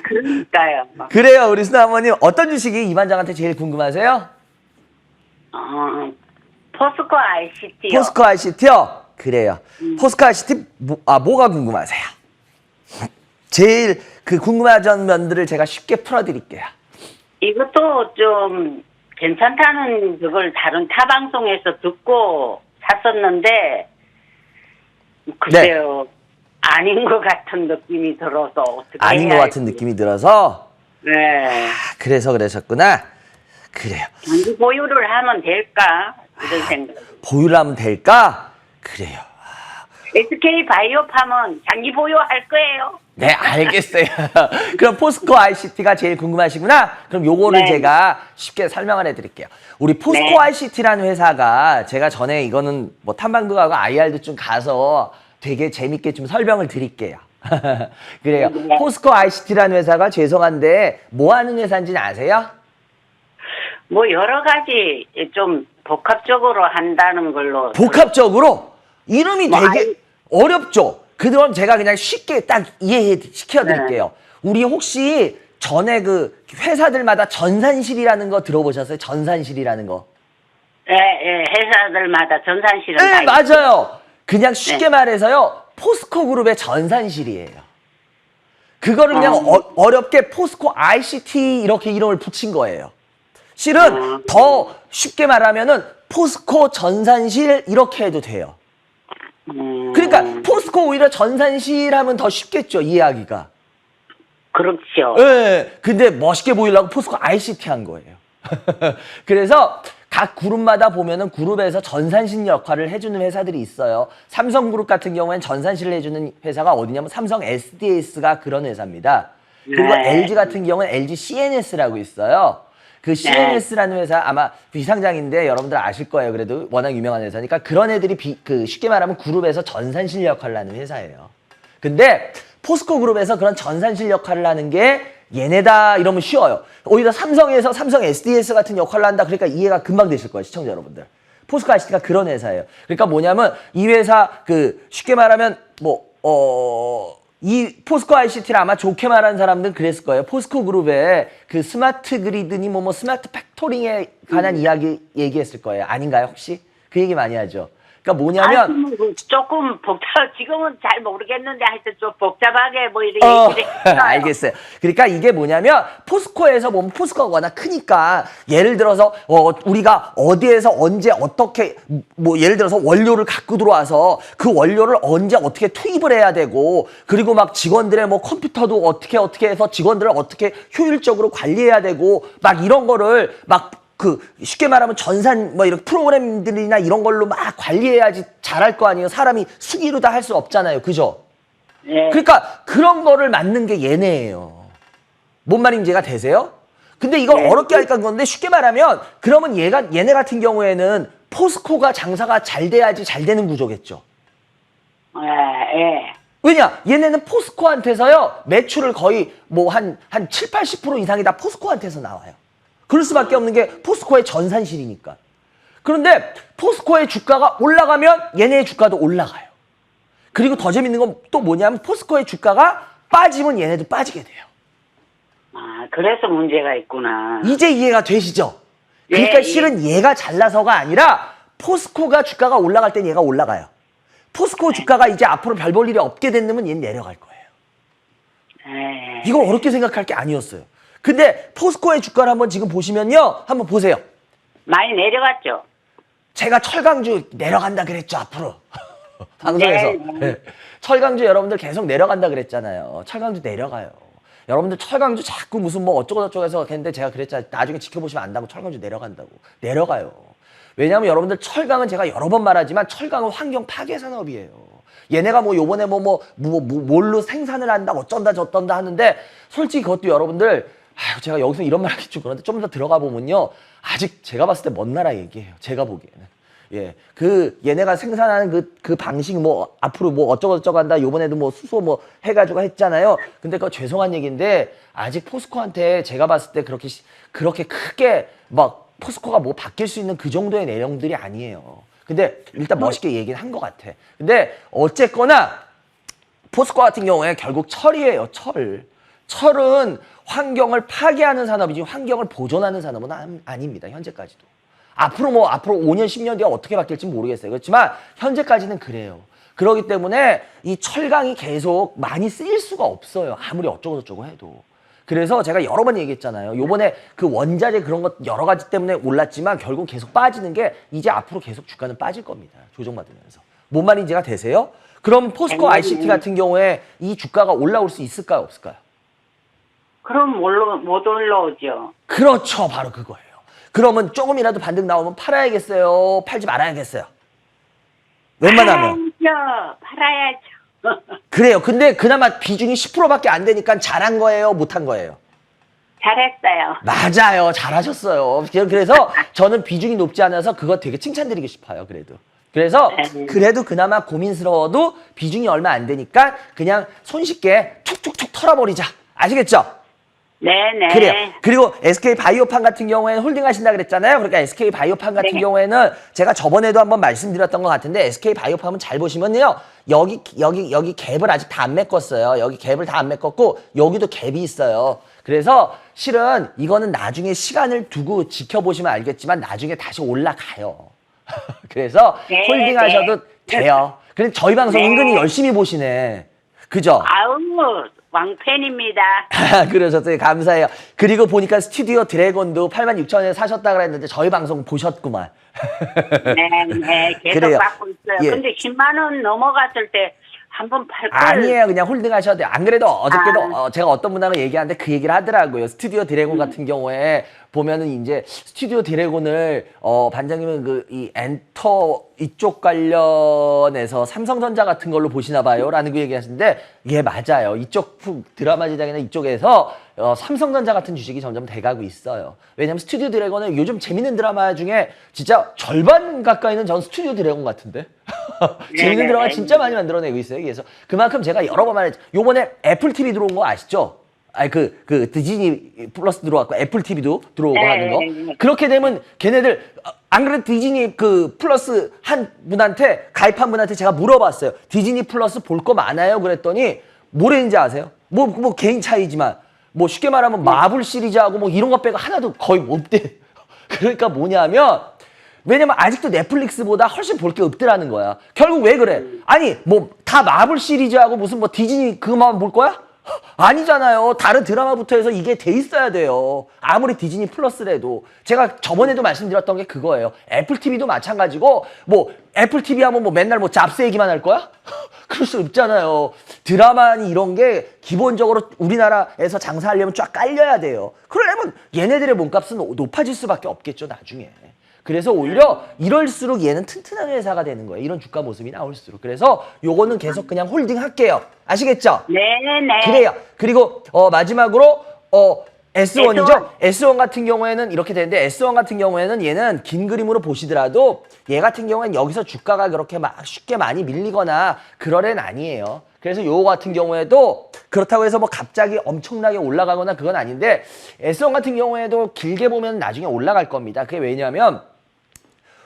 그러니까요. 그래요. 우리 순아 어머님 어떤 주식이 이반장한테 제일 궁금하세요? 포스코 ICT요. 포스코 ICT요? 그래요. 포스코 ICT 뭐가 궁금하세요? 제일 궁금하던 면들을 제가 쉽게 풀어드릴게요. 이것도 좀 괜찮다는 그걸 다른 타 방송에서 듣고 샀었는데 글쎄요. 아닌 것 같은 느낌이 들어서 어떻게 아닌 것 같은 느낌이 들어서? 네. 그래서 그러셨구나. 그래요. 장기 보유를 하면 될까? 이런 생각. 보유를 하면 될까? 그래요. SK 바이오팜은 장기 보유할 거예요. 네, 알겠어요. 그럼 포스코 ICT가 제일 궁금하시구나? 그럼 요거를 네. 제가 쉽게 설명을 해드릴게요. 우리 포스코 네. ICT라는 회사가 제가 전에 이거는 뭐 탐방도 가고 IR도 좀 가서 되게 재밌게 좀 설명을 드릴게요. 그래요. 네. 포스코 ICT라는 회사가 죄송한데 뭐 하는 회사인지는 아세요? 뭐 여러 가지 좀 복합적으로 한다는 걸로. 복합적으로 이름이 뭐 되게 어렵죠. 그럼 제가 그냥 쉽게 딱 이해시켜 드릴게요. 우리 혹시 전에 그 회사들마다 전산실이라는 거 들어보셨어요? 전산실이라는 거. 예, 예, 회사들마다 전산실은 다 네, 맞아요. 그냥 쉽게 네. 말해서요. 포스코 그룹의 전산실이에요. 그거를 그냥 어렵게 포스코 ICT 이렇게 이름을 붙인 거예요. 실은 더 쉽게 말하면은 포스코 전산실 이렇게 해도 돼요. 그러니까 포스코 오히려 전산실 하면 더 쉽겠죠, 이해하기가. 그렇죠. 예. 근데 멋있게 보이려고 포스코 ICT 한 거예요. 그래서 각 그룹마다 보면은 그룹에서 전산실 역할을 해주는 회사들이 있어요. 삼성그룹 같은 경우에는 전산실을 해주는 회사가 어디냐면 삼성 SDS가 그런 회사입니다. 그리고 네. LG 같은 경우는 LG CNS라고 있어요. 그 CNS라는 회사 아마 비상장인데 여러분들 아실 거예요. 그래도 워낙 유명한 회사니까 그런 애들이 그 쉽게 말하면 그룹에서 전산실 역할을 하는 회사예요. 근데 포스코 그룹에서 그런 전산실 역할을 하는 게 얘네다 이러면 쉬워요. 오히려 삼성에서 삼성 SDS 같은 역할을 한다. 그러니까 이해가 금방 되실 거예요, 시청자 여러분들. 포스코 ICT가 그런 회사예요. 그러니까 뭐냐면 이 회사 그 쉽게 말하면 이 포스코 ICT를 아마 좋게 말하는 사람들은 그랬을 거예요. 포스코 그룹에 그 스마트 그리드니 뭐 스마트 팩토링에 관한 이야기 얘기했을 거예요. 아닌가요, 혹시? 그 얘기 많이 하죠. 그러니까 뭐냐면 조금 지금은 잘 모르겠는데 하여튼 좀 복잡하게 뭐 이렇게 얘기를 했어요. 알겠어요. 그러니까 이게 뭐냐면 포스코에서 보면 포스코가 워낙 크니까 예를 들어서 우리가 어디에서 언제 어떻게 뭐 예를 들어서 원료를 갖고 들어와서 그 원료를 언제 어떻게 투입을 해야 되고 그리고 막 직원들의 뭐 컴퓨터도 어떻게 해서 직원들을 어떻게 효율적으로 관리해야 되고 막 이런 거를 막 쉽게 말하면 전산 뭐 이런 프로그램들이나 이런 걸로 막 관리해야지 잘할 거 아니에요. 사람이 수기로 다 할 수 없잖아요. 그죠? 네. 그러니까 그런 거를 만든 게 얘네예요. 뭔 말인지 이해가 되세요? 근데 이걸 어렵게 하니까 그건데 쉽게 말하면 그러면 얘네 같은 경우에는 포스코가 장사가 잘 돼야지 잘 되는 구조겠죠. 예, 예. 왜냐? 얘네는 포스코한테서요. 매출을 거의 뭐 한 7, 80% 이상이 다 포스코한테서 나와요. 그럴 수밖에 없는 게 포스코의 전산실이니까. 그런데 포스코의 주가가 올라가면 얘네의 주가도 올라가요. 그리고 더 재밌는 건 또 뭐냐면 포스코의 주가가 빠지면 얘네도 빠지게 돼요. 아, 그래서 문제가 있구나. 이제 이해가 되시죠? 그러니까 예, 실은 얘가 잘나서가 아니라 포스코가 주가가 올라갈 땐 얘가 올라가요. 포스코 주가가 이제 앞으로 별 볼 일이 없게 된다면 얘는 내려갈 거예요. 예. 이거 어렵게 생각할 게 아니었어요. 근데 포스코의 주가를 한번 지금 보시면요. 한번 보세요. 많이 내려갔죠? 제가 철강주 내려간다 그랬죠, 앞으로. 방송에서. 네. 네. 철강주 여러분들 계속 내려간다 그랬잖아요. 철강주 내려가요. 여러분들 철강주 자꾸 무슨 뭐 어쩌고저쩌고 해서 했는데 제가 그랬잖아요. 나중에 지켜보시면 안다고 철강주 내려간다고. 내려가요. 왜냐하면 여러분들 철강은 제가 여러 번 말하지만 철강은 환경 파괴 산업이에요. 얘네가 뭐 요번에 뭘로 생산을 한다 어쩐다 저쩐다 하는데 솔직히 그것도 여러분들 제가 여기서 이런 말 하기 좀 그런데 좀 더 들어가 보면요. 아직 제가 봤을 때 먼 나라 얘기예요. 제가 보기에는. 예. 얘네가 생산하는 그 방식 앞으로 어쩌고저쩌고 한다. 요번에도 수소 해가지고 했잖아요. 근데 그거 죄송한 얘기인데 아직 포스코한테 제가 봤을 때 그렇게 크게 포스코가 바뀔 수 있는 그 정도의 내용들이 아니에요. 근데 일단 멋있게 얘기는 한 것 같아. 근데 어쨌거나 포스코 같은 경우에 결국 철이에요. 철은 환경을 파괴하는 산업이지 환경을 보존하는 산업은 아닙니다. 현재까지도. 앞으로 5년, 10년 뒤에 어떻게 바뀔지 모르겠어요. 그렇지만 현재까지는 그래요. 그렇기 때문에 이 철강이 계속 많이 쓰일 수가 없어요. 아무리 어쩌고저쩌고 해도. 그래서 제가 여러 번 얘기했잖아요. 요번에 그 원자재 그런 것 여러 가지 때문에 올랐지만 결국 계속 빠지는 게 이제 앞으로 계속 주가는 빠질 겁니다. 조정받으면서. 뭔 말인지가 되세요? 그럼 포스코 ICT 같은 경우에 이 주가가 올라올 수 있을까요? 없을까요? 그럼 못 올라오죠. 그렇죠. 바로 그거예요. 그러면 조금이라도 반등 나오면 팔아야겠어요? 팔지 말아야겠어요? 웬만하면. 팔아야죠. 그래요. 근데 그나마 비중이 10%밖에 안 되니까 잘한 거예요? 못한 거예요? 잘했어요. 맞아요. 잘하셨어요. 그래서 저는 비중이 높지 않아서 그거 되게 칭찬드리고 싶어요. 그래도. 그래서 네. 그래도 그나마 고민스러워도 비중이 얼마 안 되니까 그냥 손쉽게 툭툭툭 털어버리자. 아시겠죠? 네네. 그래요. 그리고 SK 바이오판 같은 경우에는 홀딩 하신다 그랬잖아요. 그러니까 SK 바이오판 같은 네. 경우에는 제가 저번에도 한번 말씀드렸던 것 같은데 SK 바이오판은 잘 보시면요. 여기 갭을 아직 다 안 메꿨어요. 여기 갭을 다 안 메꿨고 여기도 갭이 있어요. 그래서 실은 이거는 나중에 시간을 두고 지켜보시면 알겠지만 나중에 다시 올라가요. 그래서 네, 홀딩 하셔도 네. 돼요. 그래서 저희 방송 네. 은근히 열심히 보시네. 그죠? 아우, 왕팬입니다. 그러셨어요. 감사해요. 그리고 보니까 스튜디오 드래곤도 86,000원에 사셨다 그랬는데 저희 방송 보셨구만. 네, 계속 그래요. 받고 있어요. 예. 근데 10만 원 넘어갔을 때 한 번 팔 걸. 아니에요. 그냥 홀딩 하셔도 돼요. 안 그래도 어저께도 아. 제가 어떤 분하고 얘기하는데 그 얘기를 하더라고요. 스튜디오 드래곤 같은 경우에 보면은 이제 스튜디오 드래곤을 반장님은 그 이 엔터 이쪽 관련해서 삼성전자 같은 걸로 보시나 봐요. 라는 그 얘기 하시는데 예, 맞아요. 이쪽 드라마 제작이나 이쪽에서 삼성전자 같은 주식이 점점 돼가고 있어요. 왜냐면 스튜디오 드래곤은 요즘 재밌는 드라마 중에 진짜 절반 가까이는 전 스튜디오 드래곤 같은데 재밌는 드라마 진짜 많이 만들어내고 있어요. 그래서 그만큼 제가 여러 번 말했죠. 요번에 애플 TV 들어온 거 아시죠? 아니 그 디즈니 플러스 들어왔고 애플 TV도 들어오고 네, 하는 거. 네. 그렇게 되면 걔네들 안 그래도 디즈니 그 플러스 한 분한테 가입한 분한테 제가 물어봤어요. 디즈니 플러스 볼 거 많아요? 그랬더니 뭐랬는지 아세요? 뭐 개인 차이지만 뭐 쉽게 말하면 마블 시리즈하고 뭐 이런 거 빼고 하나도 거의 없대. 그러니까 뭐냐면 왜냐면 아직도 넷플릭스보다 훨씬 볼 게 없더라는 거야. 결국 왜 그래? 아니 뭐 다 마블 시리즈하고 무슨 뭐 디즈니 그만 볼 거야? 아니잖아요. 다른 드라마부터 해서 이게 돼 있어야 돼요. 아무리 디즈니 플러스래도. 제가 저번에도 말씀드렸던 게 그거예요. 애플 TV도 마찬가지고 뭐 애플 TV 하면 뭐 맨날 뭐 잡스 얘기만 할 거야? 그럴 수 없잖아요. 드라마니 이런 게 기본적으로 우리나라에서 장사하려면 쫙 깔려야 돼요. 그러려면 얘네들의 몸값은 높아질 수밖에 없겠죠, 나중에. 그래서 오히려 이럴수록 얘는 튼튼한 회사가 되는 거예요. 이런 주가 모습이 나올수록. 그래서 요거는 계속 그냥 홀딩 할게요. 아시겠죠? 네네. 그래요. 그리고 마지막으로 S1이죠. S1 같은 경우에는 이렇게 되는데 S1 같은 경우에는 얘는 긴 그림으로 보시더라도 얘 같은 경우에는 여기서 주가가 그렇게 막 쉽게 많이 밀리거나 그럴 애는 아니에요. 그래서 요거 같은 경우에도 그렇다고 해서 뭐 갑자기 엄청나게 올라가거나 그건 아닌데 S1 같은 경우에도 길게 보면 나중에 올라갈 겁니다. 그게 왜냐하면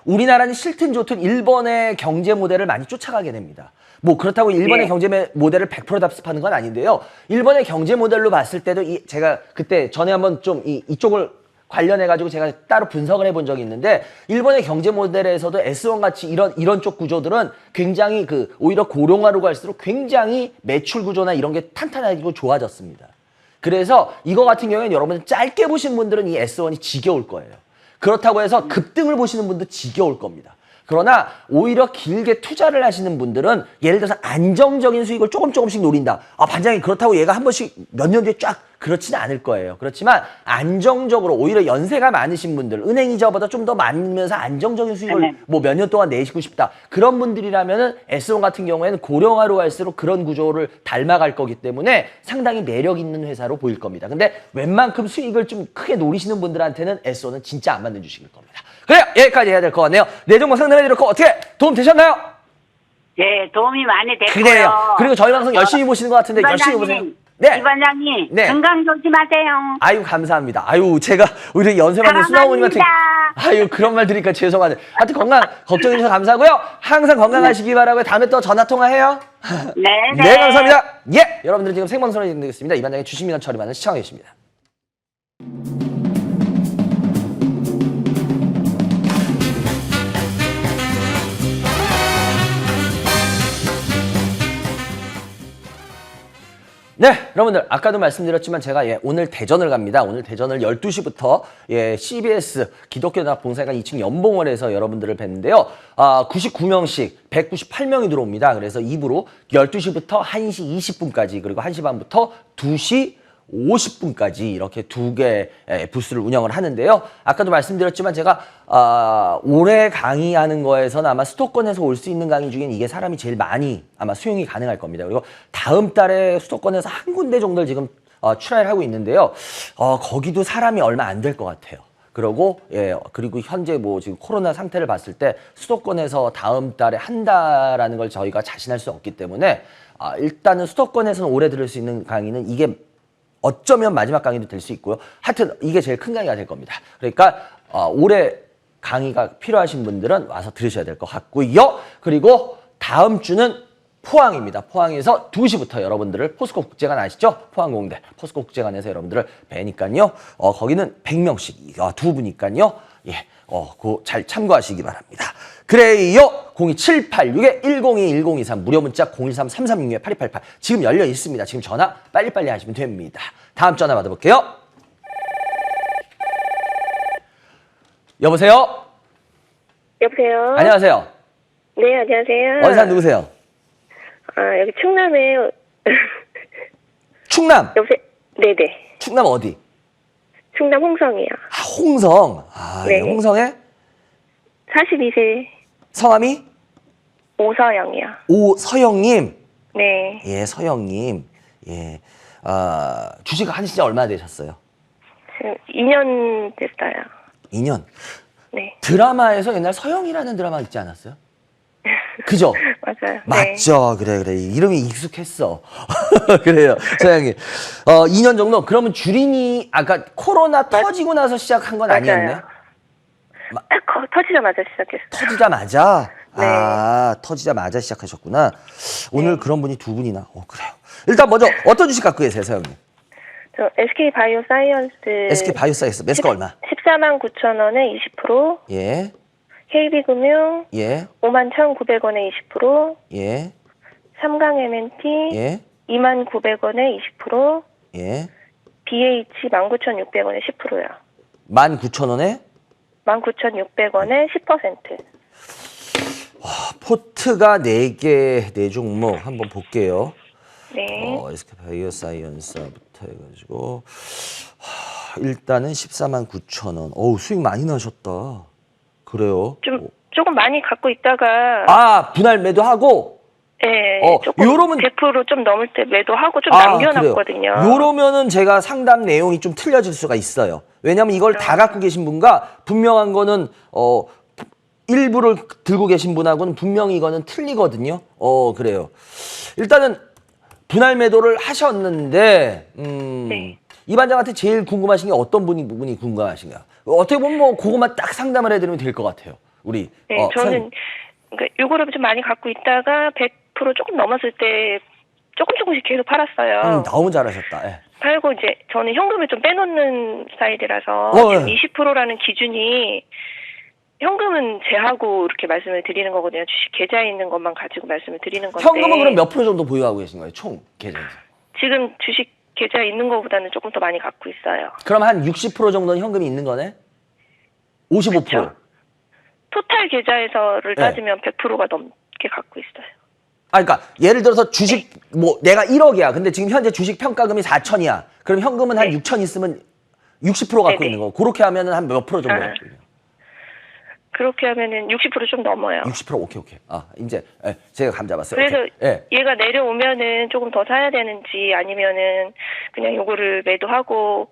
우리나라는 싫든 좋든 일본의 경제 모델을 많이 쫓아가게 됩니다. 뭐 그렇다고 일본의 네. 경제 모델을 100% 답습하는 건 아닌데요. 일본의 경제 모델로 봤을 때도 제가 그때 전에 한번 좀 이쪽을 관련해가지고 제가 따로 분석을 해본 적이 있는데 일본의 경제 모델에서도 S1 같이 이런 쪽 구조들은 굉장히 오히려 고령화로 갈수록 굉장히 매출 구조나 이런 게 탄탄하고 좋아졌습니다. 그래서 이거 같은 경우에는 여러분 짧게 보신 분들은 이 S1이 지겨울 거예요. 그렇다고 해서 급등을 보시는 분도 지겨울 겁니다. 그러나 오히려 길게 투자를 하시는 분들은 예를 들어서 안정적인 수익을 조금씩 노린다. 반장님 그렇다고 얘가 한 번씩 몇 년 뒤에 쫙 그렇지는 않을 거예요. 그렇지만 안정적으로 오히려 연세가 많으신 분들, 은행 이자보다 좀 더 많으면서 안정적인 수익을 뭐 몇 년 동안 내시고 싶다. 그런 분들이라면은 S1 같은 경우에는 고령화로 갈수록 그런 구조를 닮아갈 거기 때문에 상당히 매력 있는 회사로 보일 겁니다. 근데 웬만큼 수익을 좀 크게 노리시는 분들한테는 S1은 진짜 안 맞는 주식일 겁니다. 그래요. 여기까지 해야 될 것 같네요. 내 종목 상담해드렸고 어떻게 도움 되셨나요? 네, 도움이 많이 됐고요. 그래요. 그리고 저희 방송 열심히 보시는 것 같은데 열심히 보세요. 네. 이반장님, 네. 건강 조심하세요. 아유 감사합니다. 아유 제가 우리 연세 많은 수나어머님한테 아유 그런 말 드리니까 죄송하네. 하여튼 건강 걱정해 주셔서 감사하고요. 항상 건강하시기 바라고요. 다음에 또 전화 통화해요. 네, 네 감사합니다. 예 여러분들은 지금 생방송을 진행되겠습니다. 이반장의 주식민원 처리만을 시청하고 계십니다. 네, 여러분들 아까도 말씀드렸지만 제가 오늘 대전을 갑니다. 오늘 대전을 12시부터 CBS 기독교연합 봉사회관 2층 연봉원에서 여러분들을 뵙는데요. 99명씩 198명이 들어옵니다. 그래서 2부로 12시부터 1시 20분까지 그리고 1시 반부터 2시 50분까지 이렇게 두 개 부스를 운영을 하는데요. 아까도 말씀드렸지만 제가 올해 강의하는 거에서는 아마 수도권에서 올 수 있는 강의 중엔 이게 사람이 제일 많이 아마 수용이 가능할 겁니다. 그리고 다음 달에 수도권에서 한 군데 정도를 지금 출하를 하고 있는데요. 거기도 사람이 얼마 안 될 것 같아요. 그러고 그리고 현재 뭐 지금 코로나 상태를 봤을 때 수도권에서 다음 달에 한다라는 걸 저희가 자신할 수 없기 때문에 일단은 수도권에서는 올해 들을 수 있는 강의는 이게 어쩌면 마지막 강의도 될 수 있고요. 하여튼 이게 제일 큰 강의가 될 겁니다. 그러니까 올해 강의가 필요하신 분들은 와서 들으셔야 될 것 같고요. 그리고 다음 주는 포항입니다. 포항에서 2시부터 여러분들을 포스코 국제관 아시죠? 포항공대 포스코 국제관에서 여러분들을 뵈니까요. 거기는 100명씩 두 분이니까요. 그거 잘 참고하시기 바랍니다. 그래요. 02786-1021-1023 무료 문자 013-3366-8288 지금 열려 있습니다. 지금 전화 빨리빨리 하시면 됩니다. 다음 전화 받아볼게요. 여보세요? 여보세요? 안녕하세요. 네, 안녕하세요. 어디 사는 누구세요? 여기 충남에, 충남. 여보세요? 네네. 충남 어디? 충남 홍성이요. 홍성. 네. 홍성에 42세 성함이 오서영이요. 오서영님. 네. 예, 서영님. 예. 주식 하신 지 얼마나 되셨어요? 지금 2년 됐어요. 2년. 네. 드라마에서 옛날 서영이라는 드라마 있지 않았어요? 그죠? 맞아요. 맞죠. 그래. 이름이 익숙했어. 그래요. 서영님. 2년 정도? 그러면 주린이, 아까 코로나 터지고 나서 시작한 건 맞아요. 아니었네? 터지자마자 시작했어요. 터지자마자? 네. 터지자마자 시작하셨구나. 오늘 그런 분이 두 분이나. 그래요. 일단 먼저 어떤 주식 갖고 계세요, 서영님? 저 SK 바이오사이언스. SK 바이오사이언스 매수가 얼마? 14만 9천 원에 20%. 예. KB금융 예. 5만 1,900원에 20%. 예. 삼강 M&T 예. 2만 900원에 20%. 예. BH 19,600원에 10%요. 19,000원에 19,600원에 10%. 포트가 4개, 4종목 한번 볼게요. 네. SK 바이오사이언스부터 해가지고 일단은 14만 9천 원. 수익 많이 나셨다. 그래요. 조금 많이 갖고 있다가 분할 매도하고. 네, 조금 요러면 100% 좀 넘을 때 매도하고 좀 그래요. 남겨놨거든요. 요러면은 제가 상담 내용이 좀 틀려질 수가 있어요. 왜냐면 이걸 다 갖고 계신 분과 분명한 거는 일부를 들고 계신 분하고는 분명히 이거는 틀리거든요. 그래요. 일단은 분할 매도를 하셨는데 네. 이 반장한테 제일 궁금하신 게 어떤 부분이 궁금하신가요? 어떻게 보면 뭐 그것만 딱 상담을 해드리면 될 것 같아요. 우리 네, 저는 그러니까 요거를 좀 많이 갖고 있다가 100% 조금 넘었을 때 조금씩 계속 팔았어요. 너무 잘하셨다. 예. 팔고 이제 저는 현금을 좀 빼놓는 스타일이라서 지금 20%라는 기준이 현금은 제하고 이렇게 말씀을 드리는 거거든요. 주식 계좌에 있는 것만 가지고 말씀을 드리는 건데. 현금은 그럼 몇 프로 정도 보유하고 계신 거예요? 총 계좌에서? 지금 주식 계좌에 있는 것보다는 조금 더 많이 갖고 있어요. 그럼 한 60% 정도는 현금이 있는 거네? 55%? 그렇죠. 토탈 계좌에서를 따지면 100%가 넘게 갖고 있어요. 그러니까 예를 들어서 주식 뭐 내가 1억이야. 근데 지금 현재 주식 평가금이 4천이야. 그럼 현금은 한 6천 있으면 60% 갖고 있는 거. 그렇게 하면은 한 몇 프로 정도 갖고 있는 거? 그렇게 하면은 60% 좀 넘어요. 60% 오케이. 이제 제가 감 잡았어요. 그래서 오케이. 얘가 내려오면은 조금 더 사야 되는지 아니면은 그냥 요거를 매도하고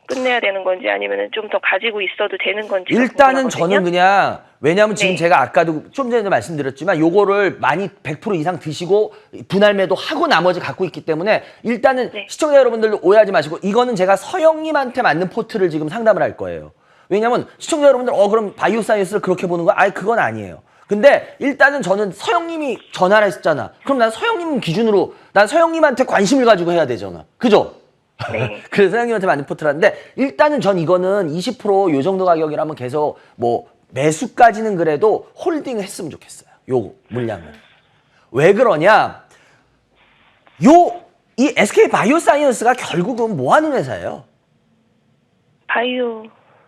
끝내야 되는 건지 아니면은 좀 더 가지고 있어도 되는 건지. 일단은 저는 그냥 왜냐하면 지금 네. 제가 아까도 좀 전에 말씀드렸지만 요거를 많이 100% 이상 드시고 분할 매도 하고 나머지 갖고 있기 때문에 일단은 네. 시청자 여러분들도 오해하지 마시고 이거는 제가 서영님한테 맞는 포트를 지금 상담을 할 거예요. 왜냐면 시청자 여러분들 그럼 바이오사이언스를 그렇게 보는 거? 그건 아니에요. 근데 일단은 저는 서영님이 전화를 했잖아. 그럼 난 서영님 기준으로 난 서영님한테 관심을 가지고 해야 되잖아. 그죠? 네. 그래서 서영님한테 맞는 포트라는데 일단은 전 이거는 20%요 정도 가격이라면 계속 뭐 매수까지는 그래도 홀딩을 했으면 좋겠어요. 요 물량을. 왜 그러냐? 이 SK 바이오사이언스가 결국은 뭐 하는 회사예요? 바이오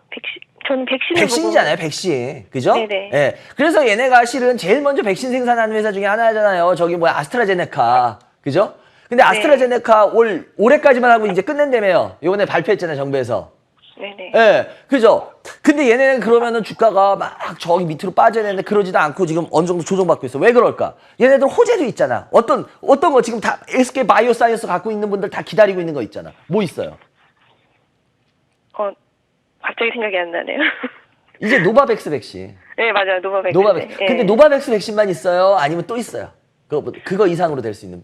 백신, 저는 백신을 백신이잖아요, 백신. 그죠? 네네. 예. 그래서 얘네가 실은 제일 먼저 백신 생산하는 회사 중에 하나잖아요. 저기 아스트라제네카. 그죠? 근데 아스트라제네카 올해까지만 하고 이제 끝낸다며요. 요번에 발표했잖아요, 정부에서. 네네. 예. 그죠? 근데 얘네는 그러면은 주가가 막 저기 밑으로 빠져야 되는데 그러지도 않고 지금 어느 정도 조정받고 있어. 왜 그럴까? 얘네들 호재도 있잖아. 어떤 거 지금 다 SK 바이오사이언스 갖고 있는 분들 다 기다리고 있는 거 있잖아. 뭐 있어요? 갑자기 생각이 안 나네요. 이제 노바백스 백신. 네, 맞아요. 노바백스. 노바백스. 네. 근데 노바백스 백신만 있어요? 아니면 또 있어요? 그거 이상으로 될 수 있는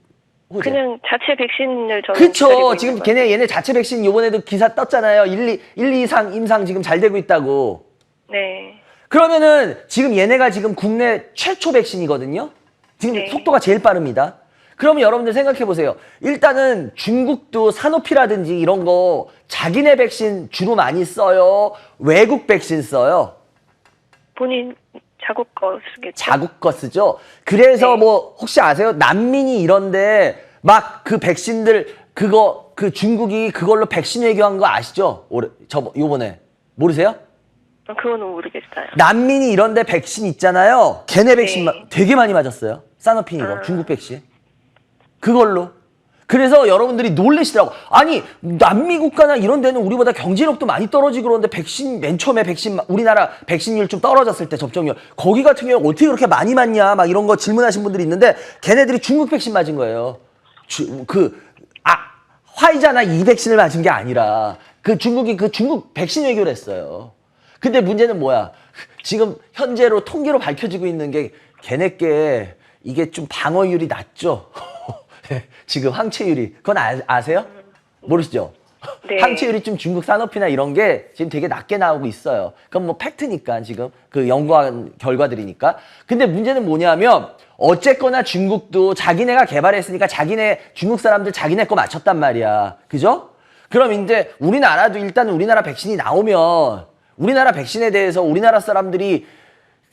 호재. 그냥 자체 백신을 저는 그쵸. 기다리고 지금 있는 거예요. 얘네 자체 백신 요번에도 기사 떴잖아요. 1, 2상 임상 지금 잘 되고 있다고. 네. 그러면은 지금 얘네가 지금 국내 최초 백신이거든요. 지금 네. 속도가 제일 빠릅니다. 그러면 여러분들 생각해 보세요. 일단은 중국도 사노피라든지 이런 거 자기네 백신 주로 많이 써요. 외국 백신 써요. 본인 자국 거 쓰겠죠. 자국 거 쓰죠. 그래서 네. 뭐 혹시 아세요? 난민이 이런데 막 그 백신들 그 중국이 그걸로 백신 외교한 거 아시죠? 요번에 모르세요? 그거는 모르겠어요. 난민이 이런데 백신 있잖아요. 걔네 백신 네. 되게 많이 맞았어요. 사노핀 이거 중국 백신. 그걸로. 그래서 여러분들이 놀라시더라고. 아니 남미 국가나 이런 데는 우리보다 경제력도 많이 떨어지고 그러는데 백신 맨 처음에 우리나라 백신율 좀 떨어졌을 때 접종률 거기 같은 경우 어떻게 그렇게 많이 맞냐 막 이런 거 질문하신 분들이 있는데 걔네들이 중국 백신 맞은 거예요. 화이자나 이 백신을 맞은 게 아니라 중국이 중국 백신 외교를 했어요. 근데 문제는 뭐야? 지금 현재로 통계로 밝혀지고 있는 게 걔네께 이게 좀 방어율이 낮죠. 지금 항체율이 그건 아세요? 모르시죠? 네. 항체율이 좀 중국 산업이나 이런 게 지금 되게 낮게 나오고 있어요. 그건 뭐 팩트니까 지금 그 연구한 결과들이니까. 근데 문제는 뭐냐면 어쨌거나 중국도 자기네가 개발했으니까 중국 사람들 자기네 거 맞췄단 말이야. 그죠? 그럼 이제 우리나라도 일단 우리나라 백신이 나오면 우리나라 백신에 대해서 우리나라 사람들이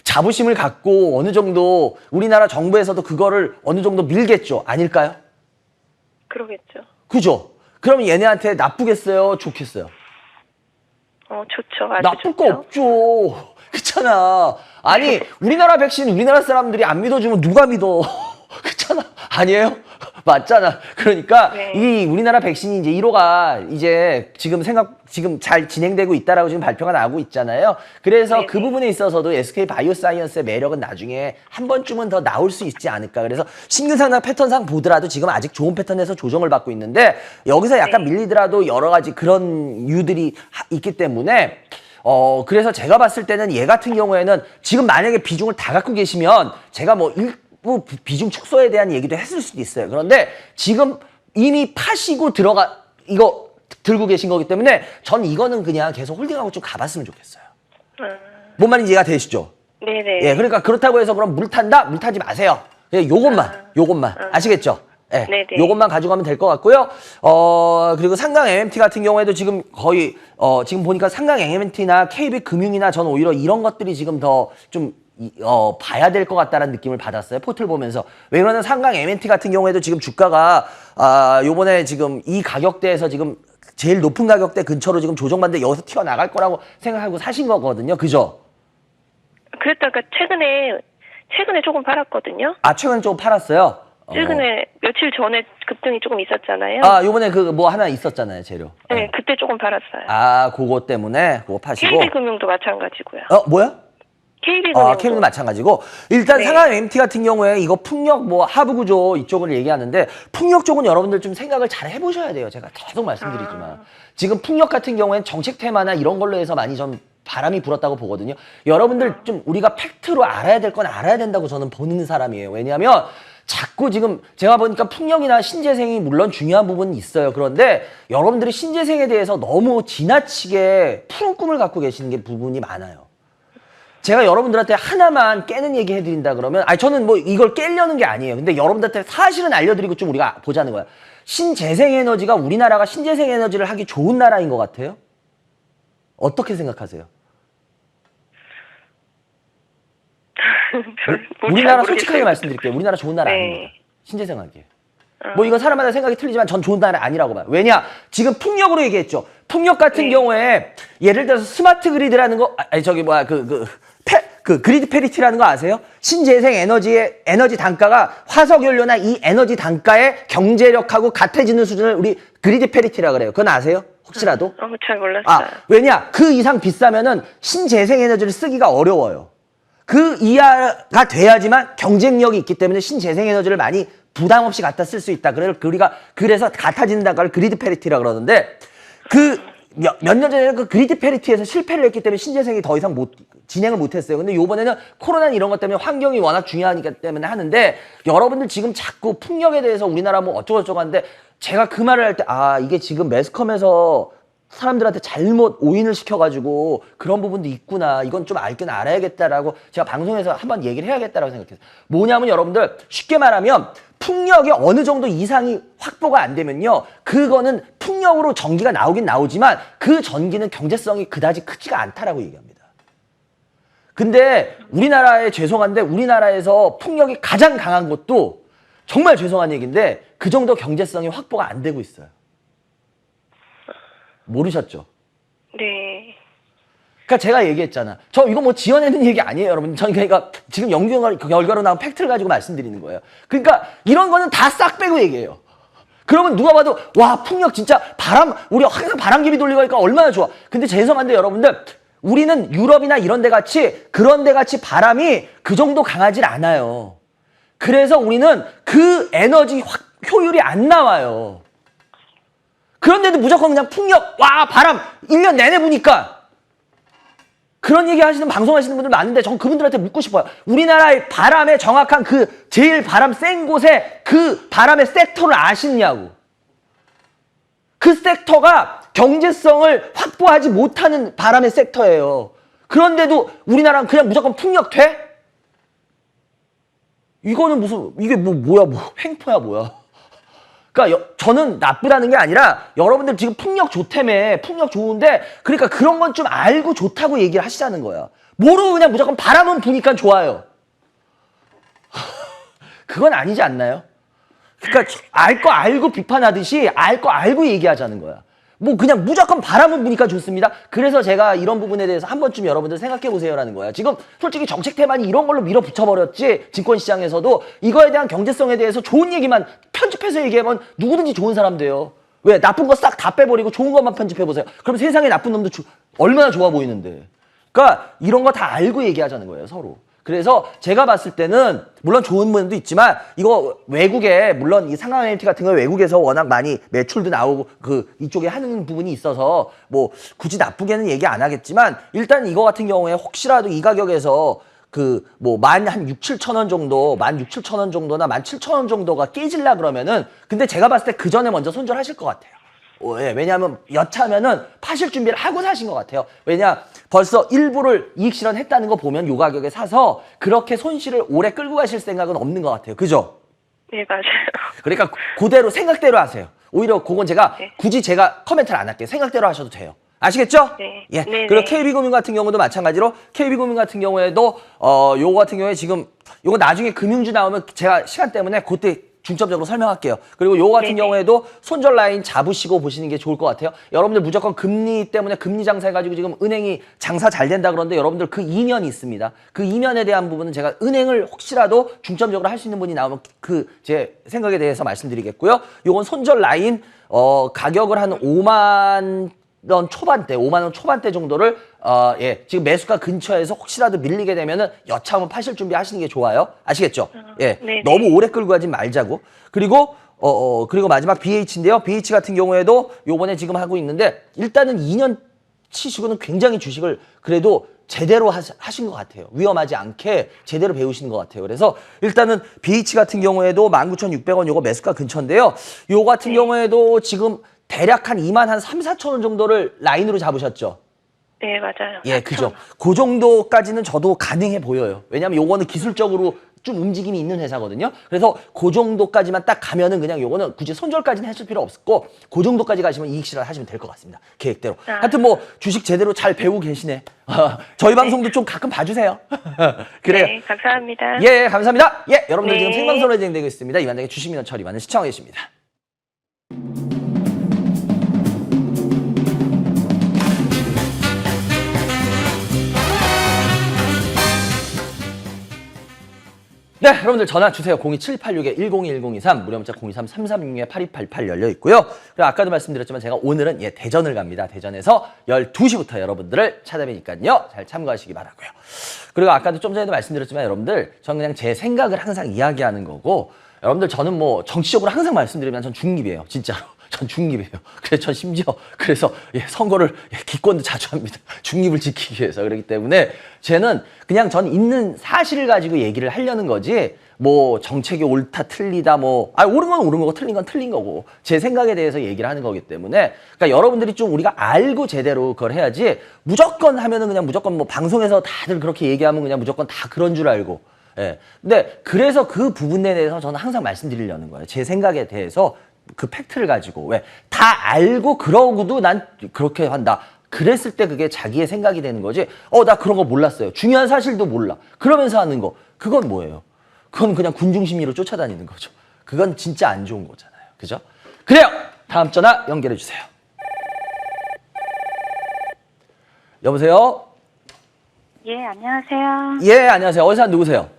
자부심을 갖고 어느 정도 우리나라 정부에서도 그거를 어느 정도 밀겠죠. 아닐까요? 그러겠죠. 그죠? 그럼 얘네한테 나쁘겠어요? 좋겠어요? 좋죠. 아주 나쁠 좋죠. 거 없죠. 그렇잖아. 아니 우리나라 백신 우리나라 사람들이 안 믿어주면 누가 믿어? 그렇잖아. 아니에요? 맞잖아. 그러니까 네. 이 우리나라 백신이 이제 1호가 이제 지금 잘 진행되고 있다라고 지금 발표가 나오고 있잖아요. 그래서 네네. 그 부분에 있어서도 SK 바이오사이언스의 매력은 나중에 한 번쯤은 더 나올 수 있지 않을까. 그래서 신규상장 패턴상 보더라도 지금 아직 좋은 패턴에서 조정을 받고 있는데 여기서 약간 네. 밀리더라도 여러 가지 그런 이유들이 있기 때문에 그래서 제가 봤을 때는 얘 같은 경우에는 지금 만약에 비중을 다 갖고 계시면 제가 뭐 일부 비중 축소에 대한 얘기도 했을 수도 있어요. 그런데 지금 이미 파시고 이거 들고 계신 거기 때문에 전 이거는 그냥 계속 홀딩하고 좀 가봤으면 좋겠어요. 뭔 말인지 이해가 되시죠? 네네. 예, 그러니까 그렇다고 해서 그럼 물 탄다? 물 타지 마세요. 그냥 요것만. 아시겠죠? 예, 네네. 요것만 가져가면 될 것 같고요. 그리고 상강 MMT 같은 경우에도 지금 거의, 지금 보니까 상강 MMT나 KB 금융이나 전 오히려 이런 것들이 지금 더 좀, 봐야 될 것 같다는 느낌을 받았어요. 포털 보면서. 왜 그러냐면 상강 MMT 같은 경우에도 지금 주가가, 요번에 지금 이 가격대에서 지금 제일 높은 가격대 근처로 지금 조정받는데 여기서 튀어나갈 거라고 생각하고 사신 거거든요. 그죠? 그랬다가 최근에 조금 팔았거든요. 최근에 좀 팔았어요? 최근에 며칠 전에 급등이 조금 있었잖아요. 요번에 뭐 하나 있었잖아요, 재료. 네, 그때 조금 팔았어요. 그거 때문에 그거 파시고. KB금융도 마찬가지고요. 뭐야? KB금융도. KB도 마찬가지고. 일단 네. 상하이 MT 같은 경우에 이거 풍력 하부 구조 이쪽을 얘기하는데 풍력 쪽은 여러분들 좀 생각을 잘 해보셔야 돼요. 제가 계속 말씀드리지만. 지금 풍력 같은 경우에는 정책 테마나 이런 걸로 해서 많이 좀 바람이 불었다고 보거든요. 여러분들 좀 우리가 팩트로 알아야 될 건 알아야 된다고 저는 보는 사람이에요. 왜냐하면 자꾸 지금 제가 보니까 풍력이나 신재생이 물론 중요한 부분이 있어요. 그런데 여러분들이 신재생에 대해서 너무 지나치게 푸른 꿈을 갖고 계시는 게 부분이 많아요. 제가 여러분들한테 하나만 깨는 얘기 해드린다 그러면 저는 뭐 이걸 깨려는 게 아니에요. 근데 여러분들한테 사실은 알려드리고 좀 우리가 보자는 거야. 신재생에너지가 우리나라가 신재생에너지를 하기 좋은 나라인 것 같아요? 어떻게 생각하세요? 우리나라 솔직하게 말씀드릴게요. 우리나라 좋은 나라 아닙니다. 신재생하기에. 뭐 이건 사람마다 생각이 틀리지만 전 좋은 나라 아니라고 봐요. 왜냐? 지금 풍력으로 얘기했죠. 풍력 같은 경우에 예를 들어서 스마트 그리드라는 거 그리드 페리티라는 거 아세요? 신재생 에너지 단가가 화석 연료나 이 에너지 단가의 경제력하고 같아지는 수준을 우리 그리드 페리티라 그래요. 그건 아세요? 혹시라도? 잘 몰랐어요. 왜냐? 그 이상 비싸면은 신재생 에너지를 쓰기가 어려워요. 그 이하가 돼야지만 경쟁력이 있기 때문에 신재생 에너지를 많이 부담 없이 갖다 쓸 수 있다. 그래서 같아진다는 걸 그리드 페리티라 그러는데 몇 년 전에 그 그리드 페리티에서 실패를 했기 때문에 신재생이 더 이상 진행을 못했어요. 근데 요번에는 코로나 이런 것 때문에 환경이 워낙 중요하니까 때문에 하는데 여러분들 지금 자꾸 풍력에 대해서 우리나라 뭐 어쩌고저쩌고 하는데 제가 그 말을 할 때 이게 지금 매스컴에서 사람들한테 잘못 오인을 시켜가지고 그런 부분도 있구나. 이건 좀 알긴 알아야겠다라고 제가 방송에서 한번 얘기를 해야겠다라고 생각했어요. 뭐냐면 여러분들 쉽게 말하면 풍력이 어느 정도 이상이 확보가 안 되면요. 그거는 풍력으로 전기가 나오긴 나오지만 그 전기는 경제성이 그다지 크지가 않다라고 얘기합니다. 근데 우리나라에 죄송한데 우리나라에서 풍력이 가장 강한 것도 정말 죄송한 얘기인데 그 정도 경제성이 확보가 안 되고 있어요. 모르셨죠? 네. 그러니까 제가 얘기했잖아. 저 이거 뭐 지어내는 얘기 아니에요, 여러분. 저는 그러니까 지금 연구 결과로 나온 팩트를 가지고 말씀드리는 거예요. 그러니까 이런 거는 다 싹 빼고 얘기해요. 그러면 누가 봐도 와 풍력 진짜 우리 항상 바람개비 돌리고 하니까 얼마나 좋아. 근데 죄송한데 여러분들 우리는 유럽이나 이런 데 같이 그런 데 같이 바람이 그 정도 강하질 않아요. 그래서 우리는 그 에너지 효율이 안 나와요. 그런데도 무조건 그냥 풍력, 바람 1년 내내 부니까 그런 얘기 하시는 방송 하시는 분들 많은데 전 그분들한테 묻고 싶어요. 우리나라의 바람의 정확한 그 제일 바람 센 곳에 그 바람의 섹터를 아시냐고. 그 섹터가 경제성을 확보하지 못하는 바람의 섹터예요. 그런데도 우리나라는 그냥 무조건 풍력 돼? 이거는 무슨 이게 뭐야 횡포야 뭐야. 그러니까 저는 나쁘다는 게 아니라 여러분들 지금 풍력 좋다며 풍력 좋은데 그러니까 그런 건 좀 알고 좋다고 얘기를 하시자는 거야. 모르고 그냥 무조건 바람은 부니까 좋아요. 그건 아니지 않나요? 그러니까 알 거 알고 비판하듯이 알 거 알고 얘기하자는 거야. 뭐 그냥 무조건 바람은 부니까 좋습니다. 그래서 제가 이런 부분에 대해서 한 번쯤 여러분들 생각해 보세요라는 거야. 지금 솔직히 정책 태만이 이런 걸로 밀어붙여버렸지 증권시장에서도 이거에 대한 경제성에 대해서 좋은 얘기만 편집해서 얘기하면 누구든지 좋은 사람 돼요. 왜? 나쁜 거 싹 다 빼버리고 좋은 것만 편집해 보세요. 그럼 세상에 나쁜 놈도 얼마나 좋아 보이는데. 그러니까 이런 거 다 알고 얘기하자는 거예요, 서로. 그래서 제가 봤을 때는 물론 좋은 면도 있지만 이거 외국에 물론 이 상하 MT 같은 거 외국에서 워낙 많이 매출도 나오고 그 이쪽에 하는 부분이 있어서 뭐 굳이 나쁘게는 얘기 안 하겠지만 일단 이거 같은 경우에 혹시라도 이 가격에서 그 뭐 만 한 6, 7천 원 정도, 16,000원 정도나 17,000원 정도가 깨질라 그러면은 근데 제가 봤을 때 그 전에 먼저 손절하실 것 같아요. 예, 왜냐하면 여차면은 파실 준비를 하고 사신 것 같아요. 왜냐 벌써 일부를 이익 실현했다는 거 보면 요 가격에 사서 그렇게 손실을 오래 끌고 가실 생각은 없는 것 같아요. 그죠? 네, 맞아요. 그러니까 그대로 생각대로 하세요. 오히려 그건 제가 네. 굳이 제가 코멘트를 안 할게요. 생각대로 하셔도 돼요. 아시겠죠? 네. 예. 네, 그리고 네. KB금융 같은 경우도 마찬가지로 KB금융 같은 경우에도 요거 같은 경우에 지금 요거 나중에 금융주 나오면 제가 시간 때문에 그때 중점적으로 설명할게요. 그리고 요거 같은 네네. 경우에도 손절 라인 잡으시고 보시는 게 좋을 것 같아요. 여러분들 무조건 금리 때문에 금리 장사해가지고 지금 은행이 장사 잘 된다 그러는데 여러분들 그 이면이 있습니다. 그 이면에 대한 부분은 제가 은행을 혹시라도 중점적으로 할 수 있는 분이 나오면 그 제 생각에 대해서 말씀드리겠고요. 요건 손절 라인 가격을 한 5만 원 초반대, 5만 원 초반대 정도를 지금 매수가 근처에서 혹시라도 밀리게 되면은 여차하면 파실 준비 하시는 게 좋아요. 아시겠죠? 예. 네네. 너무 오래 끌고 가지 말자고. 그리고 그리고 마지막 BH인데요. BH 같은 경우에도 요번에 지금 하고 있는데 일단은 2년 치시고는 굉장히 주식을 그래도 제대로 하신 것 같아요. 위험하지 않게 제대로 배우신 것 같아요. 그래서 일단은 BH 같은 경우에도 19,600원 요거 매수가 근처인데요. 요 같은 경우에도 지금 대략 한 2만 한 3, 4천 원 정도를 라인으로 잡으셨죠? 네, 맞아요. 예, 그죠. 그 정도까지는 저도 가능해 보여요. 왜냐면 요거는 기술적으로 좀 움직임이 있는 회사거든요. 그래서 그 정도까지만 딱 가면은 그냥 요거는 굳이 손절까지는 하실 필요 없고 그 정도까지 가시면 이익 실현하시면 될 것 같습니다. 계획대로. 하여튼 뭐 주식 제대로 잘 배우고 계시네. 저희 방송도 좀 가끔 봐주세요. 그래요. 네, 감사합니다. 예, 감사합니다. 예, 여러분들 네. 지금 생방송으로 진행되고 있습니다. 이만당의 주식민원 처리반을 시청하고 계십니다. 네, 여러분들 전화 주세요. 02786-101023, 무료 문자 023-336-8288 열려 있고요. 그리고 아까도 말씀드렸지만 제가 오늘은 대전을 갑니다. 대전에서 12시부터 여러분들을 찾아뵈니까요. 잘 참고하시기 바라고요. 그리고 아까도 좀 전에도 말씀드렸지만 여러분들 저는 그냥 제 생각을 항상 이야기하는 거고 여러분들 저는 뭐 정치적으로 항상 말씀드리면 전 중립이에요. 진짜로. 전 중립이에요. 그래서 전 심지어 그래서 선거를 기권도 자주 합니다. 중립을 지키기 위해서. 그렇기 때문에 쟤는 그냥 전 있는 사실을 가지고 얘기를 하려는 거지 뭐 정책이 옳다 틀리다 뭐 옳은 건 옳은 거고 틀린 건 틀린 거고 제 생각에 대해서 얘기를 하는 거기 때문에 그러니까 여러분들이 좀 우리가 알고 제대로 그걸 해야지 무조건 하면은 그냥 무조건 뭐 방송에서 다들 그렇게 얘기하면 그냥 무조건 다 그런 줄 알고 예. 근데 그래서 그 부분에 대해서 저는 항상 말씀드리려는 거예요. 제 생각에 대해서 그 팩트를 가지고 왜 다 알고 그러고도 난 그렇게 한다. 그랬을 때 그게 자기의 생각이 되는 거지. 나 그런 거 몰랐어요. 중요한 사실도 몰라. 그러면서 하는 거. 그건 뭐예요? 그건 그냥 군중심리로 쫓아다니는 거죠. 그건 진짜 안 좋은 거잖아요. 그죠? 그래요. 다음 전화 연결해 주세요. 여보세요? 예, 안녕하세요. 예, 안녕하세요. 어디 사는 누구세요?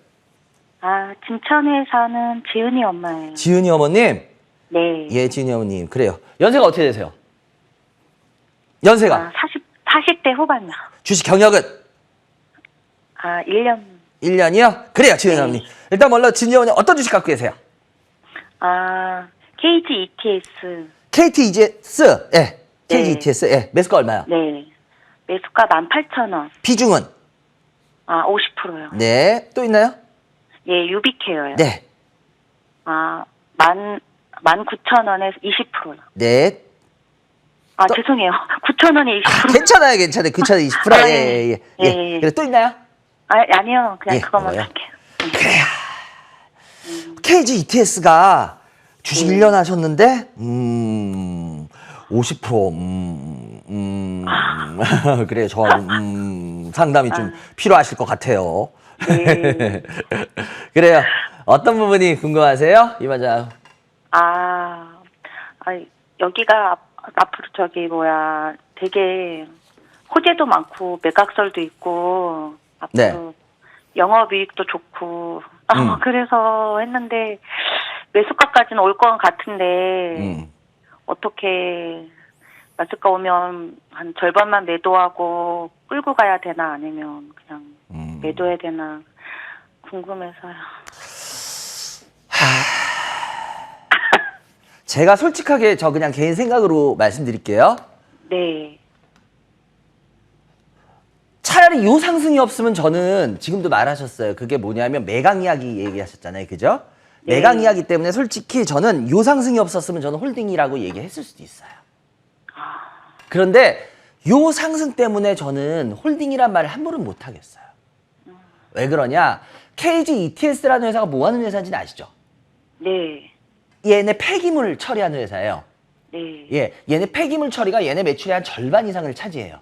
진천에 사는 지은이 엄마예요. 지은이 어머님? 네. 예, 지은이 어머님. 그래요. 연세가 어떻게 되세요? 연세가? 40대 후반이요. 주식 경력은? 1년. 1년이요? 그래요, 지은이 어머님. 일단 먼저 지은이 어머님 어떤 주식 갖고 계세요? KG ETS. KT ETS, 예. KT 네. ETS, 예. 매수가 얼마요? 네. 매수가 18,000원. 비중은? 50%요. 네. 또 있나요? 예, 유비케어요. 네. 19,000원에 20%요. 네. 죄송해요. 9,000원에 20%. 괜찮아요, 괜찮아요. 9,020%. 아, 예, 예. 예, 예. 예. 그래, 또 있나요? 아니요. 그냥 예, 그것만 뭐요? 할게요. 그래요. KG ETS가 주식 1년 하셨는데, 50%, 그래요. 저하고, 상담이 좀 필요하실 것 같아요. 네. 그래요. 어떤 부분이 궁금하세요? 이마장. 여기가 앞으로 되게 호재도 많고 매각설도 있고 앞으로 네. 영업이익도 좋고 그래서 했는데 매수가까지는 올 것 같은데 어떻게 매수가 오면 한 절반만 매도하고 끌고 가야 되나 아니면 그냥 매도해야 되나 궁금해서요. 제가 솔직하게 저 그냥 개인 생각으로 말씀드릴게요. 네. 차라리 요 상승이 없으면 저는 지금도 말하셨어요. 그게 뭐냐면 매각 이야기 얘기하셨잖아요. 그죠? 네. 매각 이야기 때문에 솔직히 저는 요 상승이 없었으면 저는 홀딩이라고 얘기했을 수도 있어요. 그런데 요 상승 때문에 저는 홀딩이란 말을 함부로 못 하겠어요. 왜 그러냐? KG ETS라는 회사가 뭐 하는 회사인지는 아시죠? 네. 얘네 폐기물 처리하는 회사예요. 네. 예, 얘네 폐기물 처리가 얘네 매출의 한 절반 이상을 차지해요.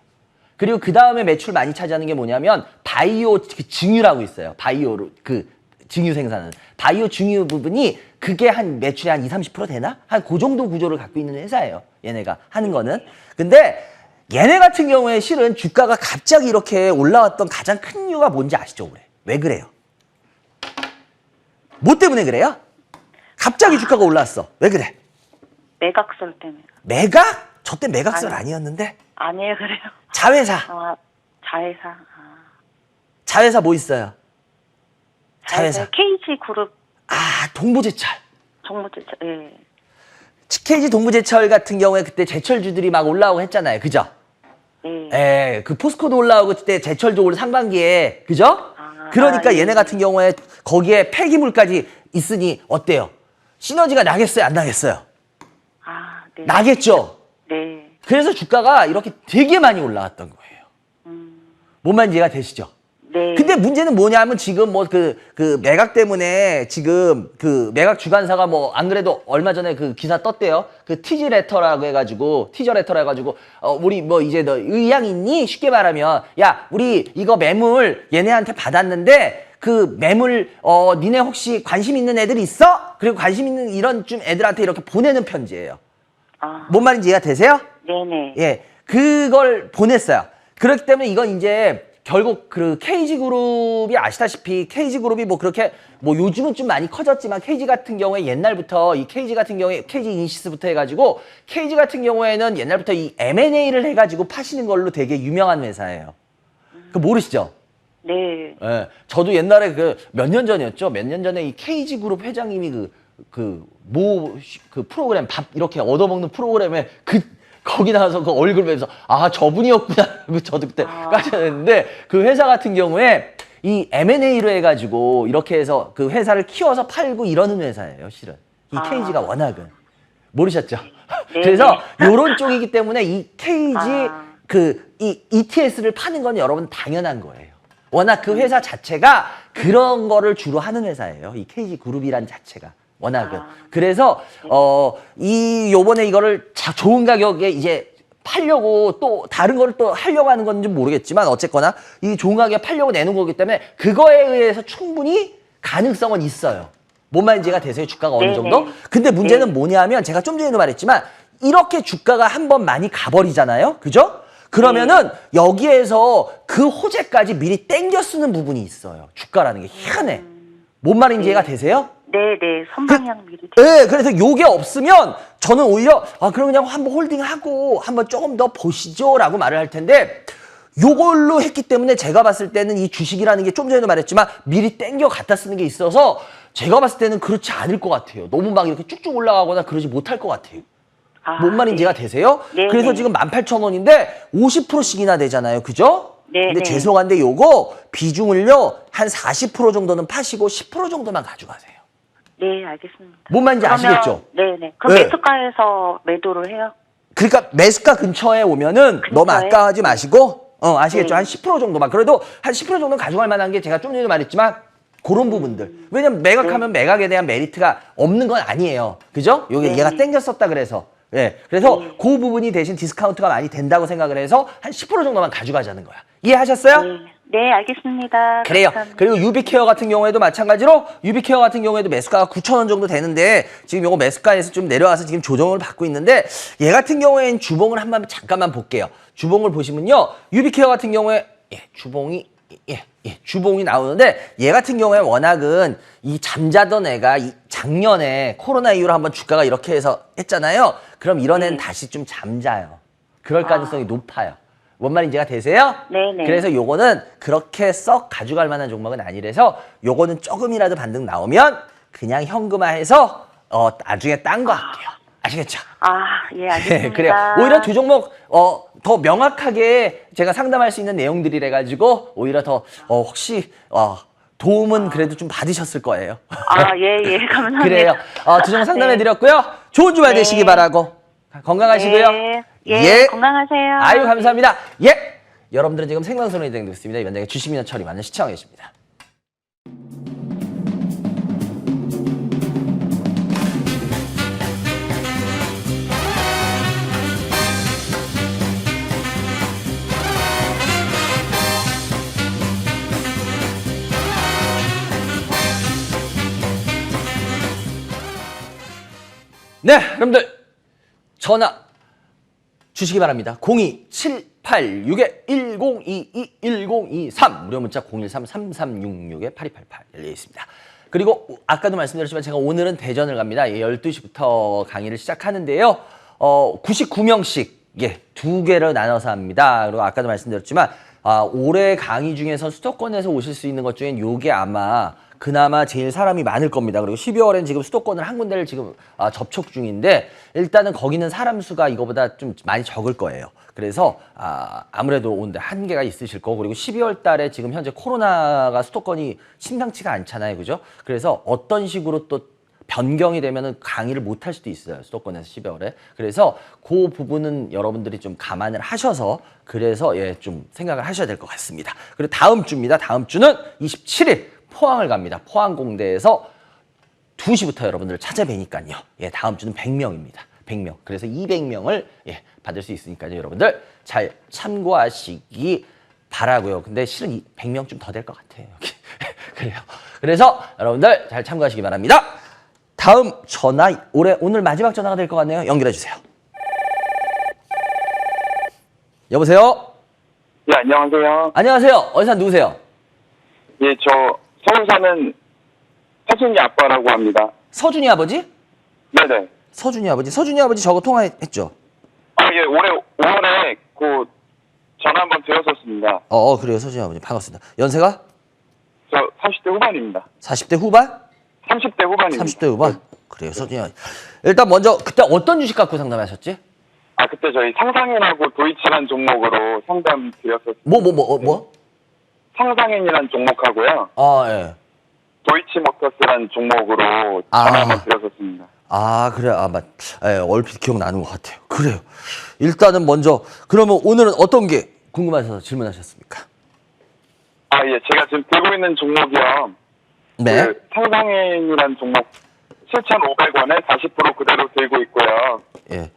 그리고 그 다음에 매출 많이 차지하는 게 뭐냐면 바이오 그 증유라고 있어요. 바이오로 그 증유 생산은 바이오 증유 부분이 그게 한 매출의 한 20-30% 되나? 한 그 정도 구조를 갖고 있는 회사예요. 얘네가 하는 거는. 근데 얘네 같은 경우에 실은 주가가 갑자기 이렇게 올라왔던 가장 큰 이유가 뭔지 아시죠? 왜 그래요? 뭐 때문에 그래요? 갑자기 주가가 올라왔어. 왜 그래? 매각설 때문에. 매각? 저 때 매각설 아니었는데? 아니에요, 그래요. 자회사. 자회사. 자회사 뭐 있어요? 자회사. KG 그룹 동부제철. 정보제철. 예. KG 동부제철 같은 경우에 그때 제철주들이 막 올라오고 했잖아요. 그죠? 네. 예, 그 포스코도 올라오고 그때 제철도 올 상반기에. 그죠? 그러니까 예. 얘네 같은 경우에 거기에 폐기물까지 있으니 어때요? 시너지가 나겠어요? 안 나겠어요? 네. 나겠죠? 네. 그래서 주가가 이렇게 되게 많이 올라왔던 거예요. 뭔 말인지 이해가 되시죠? 네. 근데 문제는 뭐냐면 지금 뭐 그 매각 때문에 지금 그 매각 주관사가 뭐 안 그래도 얼마 전에 그 기사 떴대요. 그 티저 레터라고 해가지고 우리 뭐 이제 너 의향 있니? 쉽게 말하면 야 우리 이거 매물 얘네한테 받았는데 그 매물 니네 혹시 관심 있는 애들 있어? 그리고 관심 있는 이런 좀 애들한테 이렇게 보내는 편지예요. 뭔 말인지 이해가 되세요? 네네. 예, 그걸 보냈어요. 그렇기 때문에 이건 이제 결국 그 KG그룹이 아시다시피 KG그룹이 뭐 그렇게 뭐 요즘은 좀 많이 커졌지만 KG 같은 경우에 옛날부터 이 KG 같은 경우에 KG 이니시스부터 해가지고 KG 같은 경우에는 옛날부터 이 M&A를 해가지고 파시는 걸로 되게 유명한 회사예요. 그 모르시죠? 네. 예, 저도 옛날에 그 몇 년 전이었죠. 몇 년 전에 이 KG그룹 회장님이 그 프로그램 밥 이렇게 얻어먹는 프로그램에 거기 나와서 그 얼굴 보면서 아 저분이었구나 저도 그때 까졌는데 그 회사 같은 경우에 이 M&A로 해가지고 이렇게 해서 그 회사를 키워서 팔고 이러는 회사예요 실은 이 KG가 워낙은 모르셨죠? 그래서 요런 쪽이기 때문에 이 KG 이 ETS를 파는 건 여러분 당연한 거예요. 워낙 그 회사 자체가 그런 거를 주로 하는 회사예요. 이 KG 그룹이란 자체가. 워낙은. 그래서, 요번에 이거를 좋은 가격에 이제 팔려고 또 다른 거를 또 하려고 하는 건지 모르겠지만 어쨌거나 이 좋은 가격에 팔려고 내놓은 거기 때문에 그거에 의해서 충분히 가능성은 있어요. 뭔 말인지 이해가 되세요? 주가가 어느 정도? 근데 문제는 뭐냐면 제가 좀 전에도 말했지만 이렇게 주가가 한번 많이 가버리잖아요. 그죠? 그러면은 여기에서 그 호재까지 미리 땡겨 쓰는 부분이 있어요. 주가라는 게 희한해. 뭔 말인지 이해가 되세요? 네네. 선방향 미리. 네, 그래서 요게 없으면 저는 오히려 그럼 그냥 한번 홀딩하고 한번 조금 더 보시죠라고 말을 할 텐데 요걸로 했기 때문에 제가 봤을 때는 이 주식이라는 게 좀 전에도 말했지만 미리 땡겨 갖다 쓰는 게 있어서 제가 봤을 때는 그렇지 않을 것 같아요. 너무 막 이렇게 쭉쭉 올라가거나 그러지 못할 것 같아요. 뭔 말인지 이해가 되세요? 네, 그래서 네. 지금 18,000원인데 50%씩이나 되잖아요. 그죠? 네, 근데 네. 죄송한데 요거 비중을요 한 40% 정도는 파시고 10% 정도만 가져가세요. 네, 알겠습니다. 뭔 말인지 아시겠죠? 네네. 그럼 네. 매수가에서 매도를 해요? 그러니까 매수가 근처에 오면은 너무 아까워하지 마시고 아시겠죠? 네. 한 10% 정도만. 그래도 한 10% 정도는 가져갈 만한 게 제가 좀 전에 말했지만 그런 부분들. 왜냐면 매각하면 매각에 대한 메리트가 없는 건 아니에요. 그죠? 요게 얘가 땡겼었다 그래서. 예. 그래서 그 부분이 대신 디스카운트가 많이 된다고 생각을 해서 한 10% 정도만 가져가자는 거야. 이해하셨어요? 네, 알겠습니다. 그래요. 감사합니다. 그리고 유비케어 같은 경우에도 마찬가지로 유비케어 같은 경우에도 매수가가 9,000원 정도 되는데 지금 요거 매수가에서 좀 내려와서 지금 조정을 받고 있는데 얘 같은 경우에는 주봉을 한번 잠깐만 볼게요. 주봉을 보시면요. 유비케어 같은 경우에 주봉이 나오는데 얘 같은 경우에 워낙은 이 잠자던 애가 작년에 코로나 이후로 한번 주가가 이렇게 해서 했잖아요. 그럼 이런 애는 다시 좀 잠자요. 그럴 가능성이 높아요. 뭔 말인지 이해가 되세요? 네네. 그래서 요거는 그렇게 썩 가져갈 만한 종목은 아니라서 요거는 조금이라도 반등 나오면 그냥 현금화해서 나중에 딴 거 할게요. 아시겠죠? 예, 알겠습니다. 그래요. 오히려 두 종목 더 명확하게 제가 상담할 수 있는 내용들이래 가지고 오히려 더 혹시 도움은 그래도 좀 받으셨을 거예요. 예, 감사합니다. 그래요. 두 종목 상담해 드렸고요. 좋은 주말 되시기 바라고. 건강하시고요. 예, 건강하세요. 아유, 감사합니다. 예. 여러분들은 지금 생방송으로 진행되고 있습니다. 이번에 주식민원 처리 많은 시청하고 계십니다. 네, 여러분들 전화 주시기 바랍니다. 02-786-1022-1023 무료 문자 013-3366-8288 열려 있습니다. 그리고 아까도 말씀드렸지만 제가 오늘은 대전을 갑니다. 12시부터 강의를 시작하는데요. 99명씩 2개를 나눠서 합니다. 그리고 아까도 말씀드렸지만 올해 강의 중에서 수도권에서 오실 수 있는 것 중엔 요게 아마 그나마 제일 사람이 많을 겁니다. 그리고 12월엔 지금 수도권을 한 군데를 지금 접촉 중인데 일단은 거기는 사람 수가 이거보다 좀 많이 적을 거예요. 그래서 아무래도 오는데 한계가 있으실 거고 그리고 12월 달에 지금 현재 코로나가 수도권이 심상치가 않잖아요. 그죠? 그래서 어떤 식으로 또 변경이 되면은 강의를 못 할 수도 있어요. 수도권에서 12월에. 그래서 그 부분은 여러분들이 좀 감안을 하셔서 그래서 좀 생각을 하셔야 될 것 같습니다. 그리고 다음 주입니다. 다음 주는 27일 포항을 갑니다. 포항공대에서 2시부터 여러분들 찾아뵈니까요. 다음 주는 100명입니다. 100명. 그래서 200명을 받을 수 있으니까요. 여러분들 잘 참고하시기 바라고요. 근데 실은 100명 좀 더 될 것 같아요. 그래요. 그래서 여러분들 잘 참고하시기 바랍니다. 다음 전화 오늘 마지막 전화가 될 것 같네요. 연결해 주세요. 여보세요? 네, 안녕하세요. 안녕하세요. 어디 산 누구세요? 예, 저 서울 사는 서준이 아빠라고 합니다. 서준이 아버지? 네네. 서준이 아버지. 서준이 아버지 저거 통화했죠? 예, 올해 5월에 그 전화 한번 드렸었습니다. 그래요. 서준이 아버지. 반갑습니다. 연세가? 저 30대 후반입니다. 40대 후반? 30대 후반입니다. 30대 후반? 그래요. 서준현. 일단 먼저 그때 어떤 주식 갖고 상담하셨지? 아, 그때 저희 상상인하고 도이치란 종목으로 상담 드렸었어요. 뭐? 상상인이란 종목하고요. 아, 예. 도이치모터스란 종목으로 아. 전화만 드렸었습니다. 아, 그래. 예, 얼핏 기억나는 것 같아요. 그래요. 일단은 먼저, 그러면 오늘은 어떤 게 궁금하셔서 질문하셨습니까? 아, 예. 제가 지금 들고 있는 종목이요. 네. 그 상상인이란 종목 7,500원에 40% 그대로 들고 있고요. 예.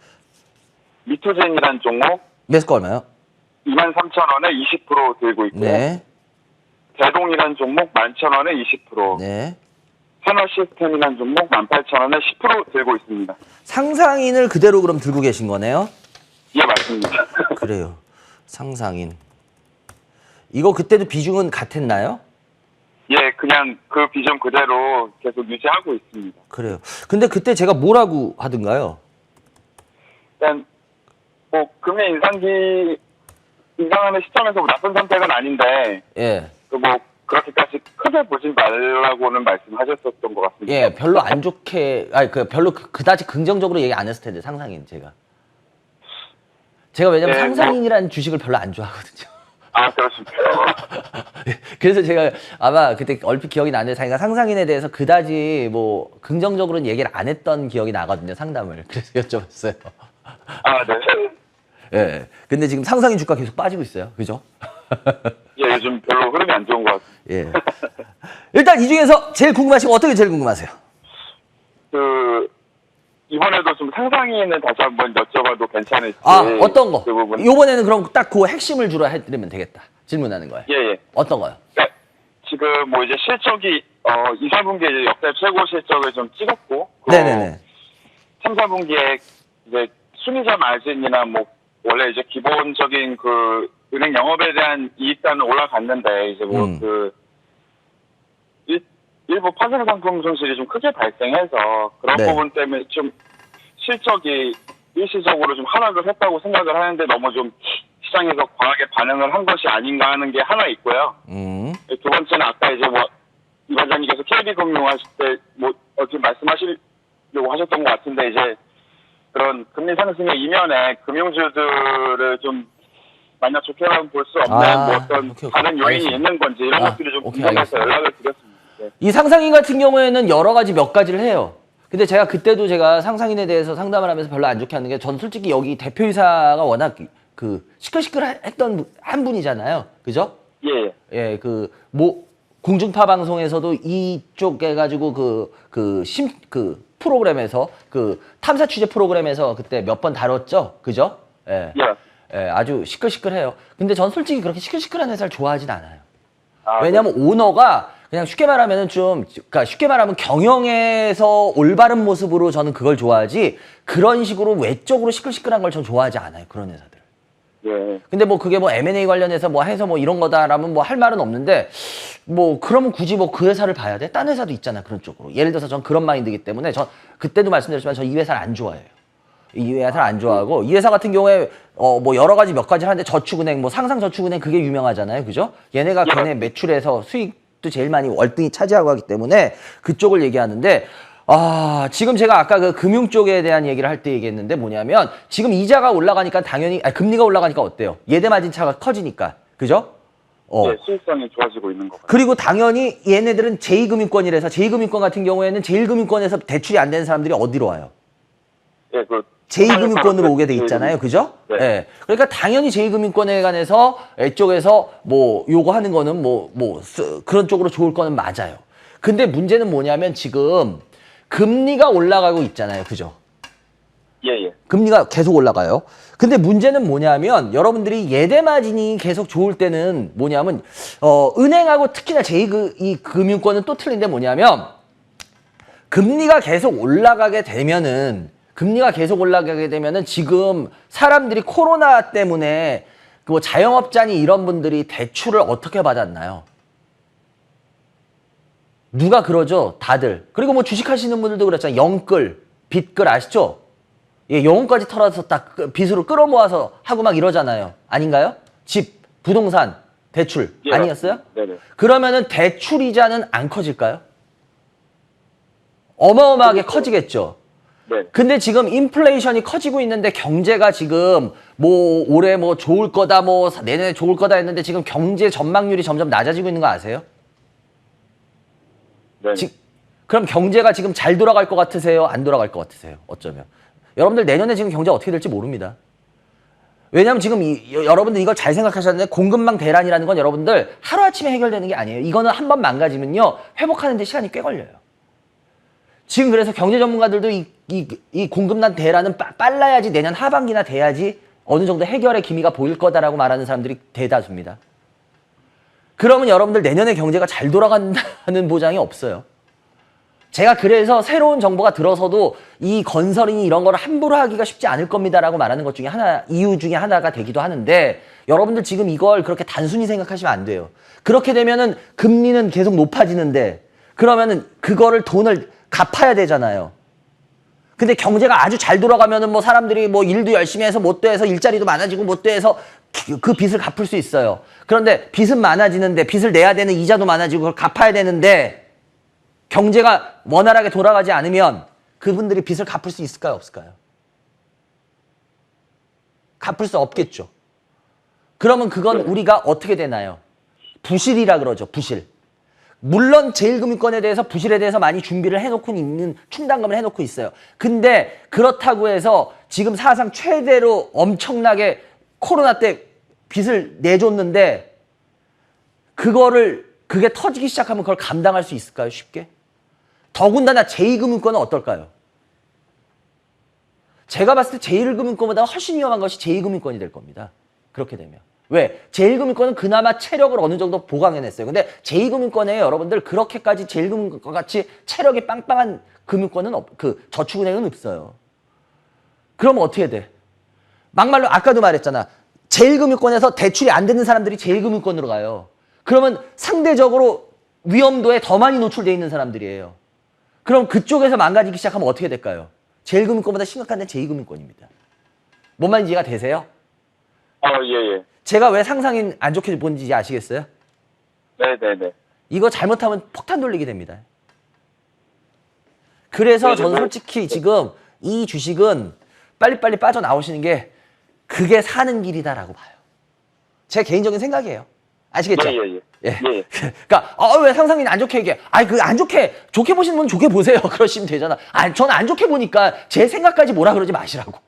미투젠이란 종목 매수가 얼마요? 23,000원에 20% 들고 있고요. 네. 대동이란 종목 11,000원에 20%. 네. 산업시스템이란 종목 18,000원에 10% 들고 있습니다. 상상인을 그대로 그럼 들고 계신 거네요? 예, 맞습니다. 그래요. 상상인. 이거 그때도 비중은 같았나요? 예, 그냥 그 비전 그대로 계속 유지하고 있습니다. 그래요. 근데 그때 제가 뭐라고 하던가요? 일단 뭐 금리 인상하는 시점에서 뭐 나쁜 선택은 아닌데 예. 그 뭐 그렇게까지 크게 보진 말라고는 말씀하셨었던 것 같습니다. 예, 별로 안 좋게, 별로 그다지 긍정적으로 얘기 안 했을 텐데, 상상인, 제가. 제가 왜냐면 네, 상상인이라는 주식을 별로 안 좋아하거든요. 아, 그렇습니다. 그래서 제가 아마 그때 얼핏 기억이 나는데 자기가 상상인에 대해서 그다지 뭐 긍정적으로는 얘기를 안 했던 기억이 나거든요, 상담을. 그래서 여쭤봤어요. 아, 네. 예. 근데 지금 상상인 주가 계속 빠지고 있어요. 그죠? 예, 요즘 별로 흐름이 안 좋은 것 같습니다. 예. 일단 이 중에서 제일 궁금하신 거 어떤 게 제일 궁금하세요? 그 이번에도 좀 상상인을 다시 한번 여쭤봐도 괜찮을지. 아, 어떤 거? 그 부분. 요번에는 그럼 딱 그 핵심을 주로 해드리면 되겠다. 질문하는 거예요. 예, 예. 어떤 거요? 네. 지금 뭐 이제 실적이 2, 4분기에 이제 역대 최고 실적을 좀 찍었고, 네네네. 3, 4분기에 이제 순이자 마진이나 뭐 원래 이제 기본적인 그 은행 영업에 대한 이익단은 올라갔는데 이제 뭐 그 일부 파생 상품 손실이 좀 크게 발생해서 그런 네. 부분 때문에 좀 실적이 일시적으로 좀 하락을 했다고 생각을 하는데 너무 좀 시장에서 과하게 반응을 한 것이 아닌가 하는 게 하나 있고요. 두 번째는 아까 이제 뭐 이 관장님께서 KB금융 하실 때 뭐 어떻게 말씀하시려고 하셨던 것 같은데 이제 그런 금리 상승의 이면에 금융주들을 좀 만약 좋게만 볼 수 없는 뭐 어떤 오케이. 다른 요인이 알겠습니다. 있는 건지 이런 것들이 좀 오케이, 궁금해서 알겠습니다. 연락을 드렸습니다. 네. 이 상상인 같은 경우에는 여러 가지 몇 가지를 해요. 근데 제가 그때도 제가 상상인에 대해서 상담을 하면서 별로 안 좋게 하는 게 전 솔직히 여기 대표이사가 워낙 그 시끌시끌했던 한 분이잖아요. 그죠? 예. 예, 공중파 방송에서도 이쪽 해가지고 그 프로그램에서 그 탐사 취재 프로그램에서 그때 몇 번 다뤘죠. 그죠? 예. 예. 예, 아주 시끌시끌해요. 근데 전 솔직히 그렇게 시끌시끌한 회사를 좋아하진 않아요. 아, 왜냐면 오너가 그냥 쉽게 말하면은 그러니까 쉽게 말하면 경영에서 올바른 모습으로 저는 그걸 좋아하지 그런 식으로 외적으로 시끌시끌한 걸 전 좋아하지 않아요. 그런 회사들. 예. 근데 뭐 그게 뭐 M&A 관련해서 뭐 해서 뭐 이런 거다라면 뭐 할 말은 없는데 뭐 그러면 굳이 뭐 그 회사를 봐야 돼? 딴 회사도 있잖아. 그런 쪽으로. 예를 들어서 전 그런 마인드이기 때문에 전 그때도 말씀드렸지만 저 이 회사를 안 좋아해요. 이 회사를 안 좋아하고 이 회사 같은 경우에 뭐 여러 가지 몇 가지 하는데 저축은행 뭐 상상저축은행 그게 유명하잖아요. 그죠? 얘네가 걔네 매출에서 수익도 제일 많이 월등히 차지하고 하기 때문에 그쪽을 얘기하는데 지금 제가 아까 그 금융 쪽에 대한 얘기를 할 때 얘기했는데 뭐냐면 지금 이자가 올라가니까 당연히 금리가 올라가니까 어때요? 예대 마진 차가 커지니까. 그죠? 예, 수익성이 좋아지고 있는 것 같아요. 그리고 당연히 얘네들은 제2금융권이라서 제2금융권 같은 경우에는 제1금융권에서 대출이 안 되는 사람들이 어디로 와요? 예, 제2금융권으로 오게 돼 있잖아요. 그죠? 네. 예. 그러니까 당연히 제2금융권에 관해서 이쪽에서 뭐 요거 하는 거는 그런 쪽으로 좋을 거는 맞아요. 근데 문제는 뭐냐면 지금 금리가 올라가고 있잖아요. 그죠? 예. 금리가 계속 올라가요. 근데 문제는 뭐냐면 여러분들이 예대 마진이 계속 좋을 때는 뭐냐면 은행하고 특히나 이 금융권은 또 틀린데 뭐냐면 금리가 계속 올라가게 되면은 지금 사람들이 코로나 때문에 뭐 자영업자니 이런 분들이 대출을 어떻게 받았나요? 누가 그러죠? 다들. 그리고 뭐 주식하시는 분들도 그렇잖아요. 영끌, 빚끌 아시죠? 예, 영혼까지 털어서 딱 빚으로 끌어모아서 하고 막 이러잖아요. 아닌가요? 집, 부동산, 대출 예, 아니었어요? 네네. 그러면은 대출 이자는 안 커질까요? 어마어마하게 커지겠죠. 네. 근데 지금 인플레이션이 커지고 있는데 경제가 지금 뭐 올해 뭐 좋을 거다 뭐 내년에 좋을 거다 했는데 지금 경제 전망률이 점점 낮아지고 있는 거 아세요? 네. 그럼 경제가 지금 잘 돌아갈 것 같으세요? 안 돌아갈 것 같으세요? 어쩌면. 여러분들 내년에 지금 경제 어떻게 될지 모릅니다. 왜냐하면 지금 여러분들 이걸 잘 생각하셨는데 공급망 대란이라는 건 여러분들 하루아침에 해결되는 게 아니에요. 이거는 한 번 망가지면요. 회복하는 데 시간이 꽤 걸려요. 지금 그래서 경제 전문가들도 이 공급난 대란은 빨라야지 내년 하반기나 돼야지 어느 정도 해결의 기미가 보일 거다라고 말하는 사람들이 대다수입니다. 그러면 여러분들 내년에 경제가 잘 돌아간다는 보장이 없어요. 제가 그래서 새로운 정보가 들어서도 이 건설이니 이런 거를 함부로 하기가 쉽지 않을 겁니다라고 말하는 것 중에 이유 중에 하나가 되기도 하는데 여러분들 지금 이걸 그렇게 단순히 생각하시면 안 돼요. 그렇게 되면은 금리는 계속 높아지는데 그러면은 그거를 돈을 갚아야 되잖아요. 근데 경제가 아주 잘 돌아가면은 뭐 사람들이 뭐 일도 열심히 해서 못 돼서 일자리도 많아지고 못 돼서 그 빚을 갚을 수 있어요. 그런데 빚은 많아지는데 빚을 내야 되는 이자도 많아지고 그걸 갚아야 되는데 경제가 원활하게 돌아가지 않으면 그분들이 빚을 갚을 수 있을까요? 없을까요? 갚을 수 없겠죠. 그러면 그건 우리가 어떻게 되나요? 부실이라 그러죠. 부실. 물론 제1금융권에 대해서 부실에 대해서 많이 준비를 해놓고 있는 충당금을 해놓고 있어요. 근데 그렇다고 해서 지금 사상 최대로 엄청나게 코로나 때 빚을 내줬는데 그게 터지기 시작하면 그걸 감당할 수 있을까요? 쉽게? 더군다나 제2금융권은 어떨까요? 제가 봤을 때 제1금융권보다 훨씬 위험한 것이 제2금융권이 될 겁니다. 그렇게 되면. 왜? 제1금융권은 그나마 체력을 어느 정도 보강해냈어요. 근데 제2금융권에 여러분들 그렇게까지 제1금융권 같이 체력이 빵빵한 금융권은 저축은행은 없어요. 그럼 어떻게 돼? 막말로 아까도 말했잖아. 제1금융권에서 대출이 안 되는 사람들이 제1금융권으로 가요. 그러면 상대적으로 위험도에 더 많이 노출되어 있는 사람들이에요. 그럼 그쪽에서 망가지기 시작하면 어떻게 될까요? 제1금융권보다 심각한 데는 제2금융권입니다. 뭔 말인지 이해가 되세요? 예. 제가 왜 상상인 안 좋게 본지 아시겠어요? 네네네. 이거 잘못하면 폭탄 돌리게 됩니다. 그래서 저는 솔직히 지금 이 주식은 빨리빨리 빠져나오시는 게 그게 사는 길이다라고 봐요. 제 개인적인 생각이에요. 아시겠죠? 예. 그러니까 왜 상상인 안 좋게 얘기해? 그 안 좋게 보시는 분은 좋게 보세요. 그러시면 되잖아. 저는 안 좋게 보니까 제 생각까지 뭐라 그러지 마시라고.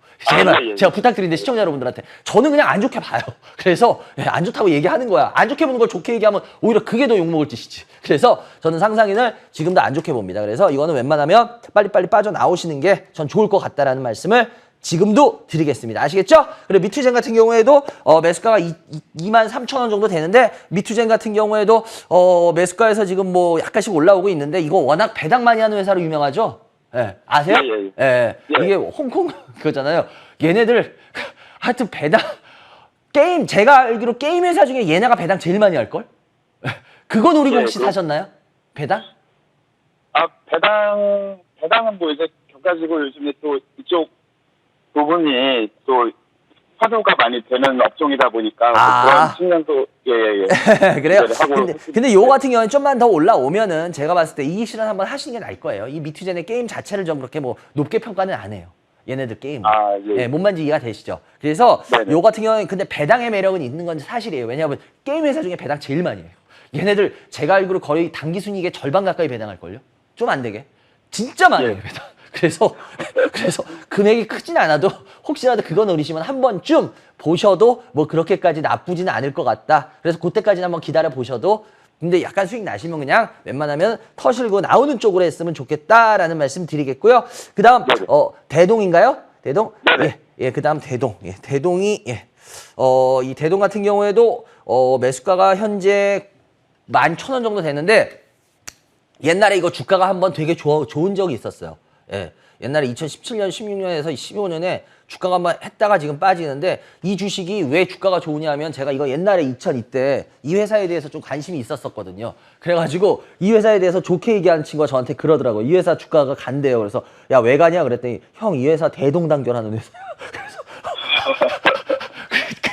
제가 부탁드리는데 시청자 여러분들한테 저는 그냥 안 좋게 봐요. 그래서 안 좋다고 얘기하는 거야. 안 좋게 보는 걸 좋게 얘기하면 오히려 그게 더 욕먹을 짓이지. 그래서 저는 상상인을 지금도 안 좋게 봅니다. 그래서 이거는 웬만하면 빨리빨리 빠져나오시는 게 전 좋을 것 같다라는 말씀을 지금도 드리겠습니다. 아시겠죠? 그리고 미투젠 같은 경우에도 매수가가 23,000원 정도 되는데 미투젠 같은 경우에도 매수가에서 지금 뭐 약간씩 올라오고 있는데 이거 워낙 배당 많이 하는 회사로 유명하죠? 예. 아세요? 예. 이게 홍콩 그거잖아요. 얘네들 하여튼 배당 제가 알기로 게임 회사 중에 얘네가 배당 제일 많이 할 걸? 그거 노리고 혹시 사셨나요? 배당? 배당은 뭐 이제 가지고 요즘에 또 이쪽 부분이 또 화두가 많이 되는 업종이다 보니까 그런 측면도 그래요. 근데 요거 같은 경우는 좀만 더 올라오면은 제가 봤을 때 이익 실현 한번 하시는 게 나을 거예요. 이 미투젠의 게임 자체를 좀 그렇게 뭐 높게 평가는 안 해요. 얘네들 게임. 뭔 말인지 이해가 되시죠? 그래서 요 같은 경우는 근데 배당의 매력은 있는 건 사실이에요. 왜냐하면 게임 회사 중에 배당 제일 많이 해요. 얘네들 제가 알기로 거의 당기 순이익의 절반 가까이 배당할걸요? 좀 안 되게. 진짜 많이 해요, 배당. 그래서 금액이 크진 않아도 혹시라도 그거 노리시면 한 번쯤 보셔도 뭐 그렇게까지 나쁘지는 않을 것 같다. 그래서 그때까지는 한번 기다려 보셔도 근데 약간 수익 나시면 그냥 웬만하면 터실고 나오는 쪽으로 했으면 좋겠다라는 말씀 드리겠고요. 그 다음 대동인가요? 대동? 그 다음 대동. 대동이 이 대동 같은 경우에도 매수가가 현재 11,000원 정도 되는데 옛날에 이거 주가가 한번 되게 좋은 적이 있었어요. 옛날에 2017년, 16년에서 15년에 주가가 한번 했다가 지금 빠지는데 이 주식이 왜 주가가 좋으냐면 제가 이거 옛날에 2002 때 이 회사에 대해서 좀 관심이 있었었거든요. 그래가지고 이 회사에 대해서 좋게 얘기하는 친구가 저한테 그러더라고요. 이 회사 주가가 간대요. 그래서 야, 왜 가냐? 그랬더니 형, 이 회사 대동단결하는 회사야. 그래서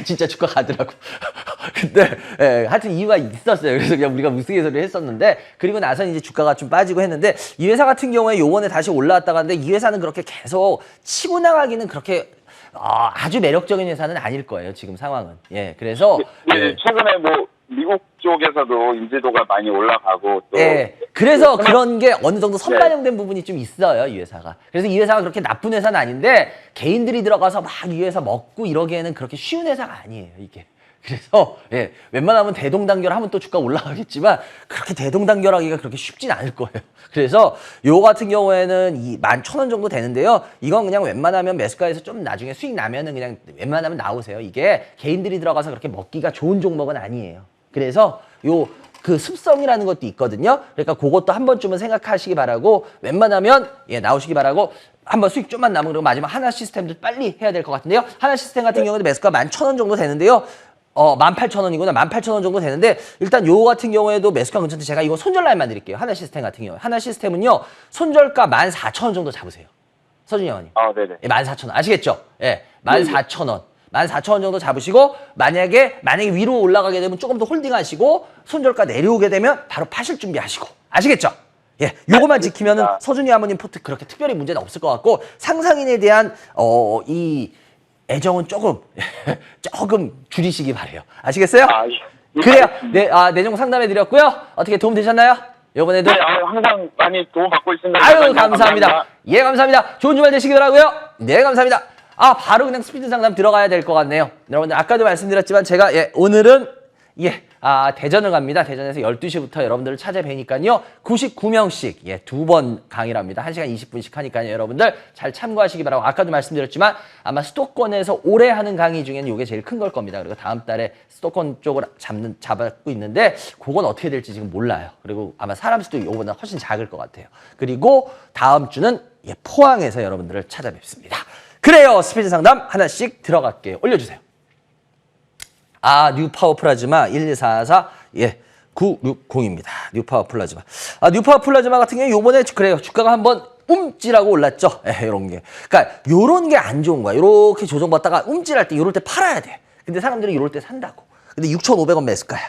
진짜 주가 가더라고. 근데 예, 하여튼 이유가 있었어요. 그래서 그냥 우리가 우스갯소리를 했었는데 그리고 나서 이제 주가가 좀 빠지고 했는데 이 회사 같은 경우에 요번에 다시 올라왔다가 하는데 이 회사는 그렇게 계속 치고 나가기는 그렇게 아주 매력적인 회사는 아닐 거예요. 지금 상황은. 예, 그래서 예, 최근에 뭐 미국 쪽에서도 인지도가 많이 올라가고 또 예, 그래서 그런 게 어느 정도 선반영된 부분이 좀 있어요, 이 회사가. 그래서 이 회사가 그렇게 나쁜 회사는 아닌데 개인들이 들어가서 막 이 회사 먹고 이러기에는 그렇게 쉬운 회사가 아니에요, 이게. 그래서 예, 웬만하면 대동단결하면 또 주가 올라가겠지만 그렇게 대동단결하기가 그렇게 쉽진 않을 거예요. 그래서 요 같은 경우에는 11,000원 정도 되는데요. 이건 그냥 웬만하면 매수가에서 좀 나중에 수익 나면은 그냥 웬만하면 나오세요. 이게 개인들이 들어가서 그렇게 먹기가 좋은 종목은 아니에요. 그래서 요 그 습성이라는 것도 있거든요. 그러니까 그것도 한 번쯤은 생각하시기 바라고 웬만하면 예, 나오시기 바라고 한번 수익 좀만 남은 그리고 마지막 하나 시스템도 빨리 해야 될 것 같은데요. 하나 시스템 같은 경우는 매수가 11,000원 정도 되는데요. 18,000원이구나. 18,000원 정도 되는데 일단 요 같은 경우에도 매수가 괜찮은데 제가 이거 손절 라인만 드릴게요. 하나 시스템 같은 경우. 하나 시스템은요. 손절가 14,000원 정도 잡으세요. 서준이 형님. 네네. 예, 14,000원. 아시겠죠? 예. 14,000원. 14,000원 정도 잡으시고 만약에 위로 올라가게 되면 조금 더 홀딩하시고 손절가 내려오게 되면 바로 파실 준비하시고. 아시겠죠? 예. 요거만 지키면은 서준이 아버님 포트 그렇게 특별히 문제는 없을 것 같고 상상인에 대한 이 애정은 조금 줄이시기 바래요. 아시겠어요? 예. 그래요. 네, 내정 상담해 드렸고요. 어떻게 도움 되셨나요? 이번에도 네, 항상 많이 도움받고 있습니다. 아유, 감사합니다. 예, 감사합니다. 좋은 주말 되시기 바라고요. 네, 감사합니다. 바로 그냥 스피드 상담 들어가야 될 것 같네요. 여러분들 아까도 말씀드렸지만 제가 오늘은 대전을 갑니다. 대전에서 12시부터 여러분들을 찾아뵈니까요. 99명씩 2번 강의를 합니다. 1시간 20분씩 하니까요. 여러분들 잘 참고하시기 바라고 아까도 말씀드렸지만 아마 수도권에서 올해 하는 강의 중에는 이게 제일 큰 걸 겁니다. 그리고 다음 달에 수도권 쪽을 잡고 있는데 그건 어떻게 될지 지금 몰라요. 그리고 아마 사람 수도 이거보다 훨씬 작을 것 같아요. 그리고 다음 주는 포항에서 여러분들을 찾아뵙습니다. 그래요. 스피드 상담 하나씩 들어갈게요. 올려주세요. 뉴파워 플라즈마 1244 960입니다. 뉴파워 플라즈마. 뉴파워 플라즈마 같은 경우에 요번에 그래요. 주가가 한번 움찔하고 올랐죠. 요런 게. 그러니까 요런 게 안 좋은 거야. 요렇게 조정받다가 움찔할 때 요럴 때 팔아야 돼. 근데 사람들이 요럴 때 산다고. 근데 6,500원 매수가야.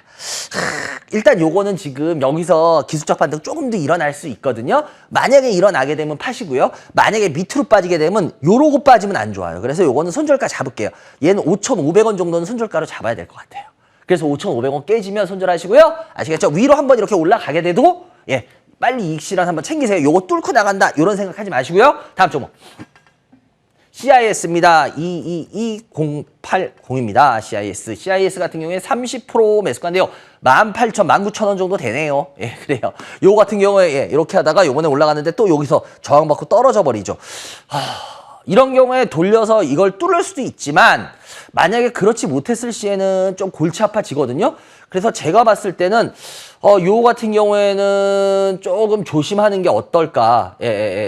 일단 요거는 지금 여기서 기술적 반등 조금 더 일어날 수 있거든요. 만약에 일어나게 되면 파시고요. 만약에 밑으로 빠지게 되면 요러고 빠지면 안 좋아요. 그래서 요거는 손절가 잡을게요. 얘는 5,500원 정도는 손절가로 잡아야 될 것 같아요. 그래서 5,500원 깨지면 손절하시고요. 아시겠죠? 위로 한번 이렇게 올라가게 돼도 빨리 이익 실현 한번 챙기세요. 요거 뚫고 나간다. 요런 생각하지 마시고요. 다음 종목. CIS입니다. 222080입니다. CIS 같은 경우에 30% 매수가인데요. 18,000, 19,000원 정도 되네요. 그래요. 요거 같은 경우에 이렇게 하다가 요번에 올라갔는데 또 여기서 저항받고 떨어져 버리죠. 이런 경우에 돌려서 이걸 뚫을 수도 있지만 만약에 그렇지 못했을 시에는 좀 골치 아파지거든요. 그래서 제가 봤을 때는 요 같은 경우에는 조금 조심하는 게 어떨까.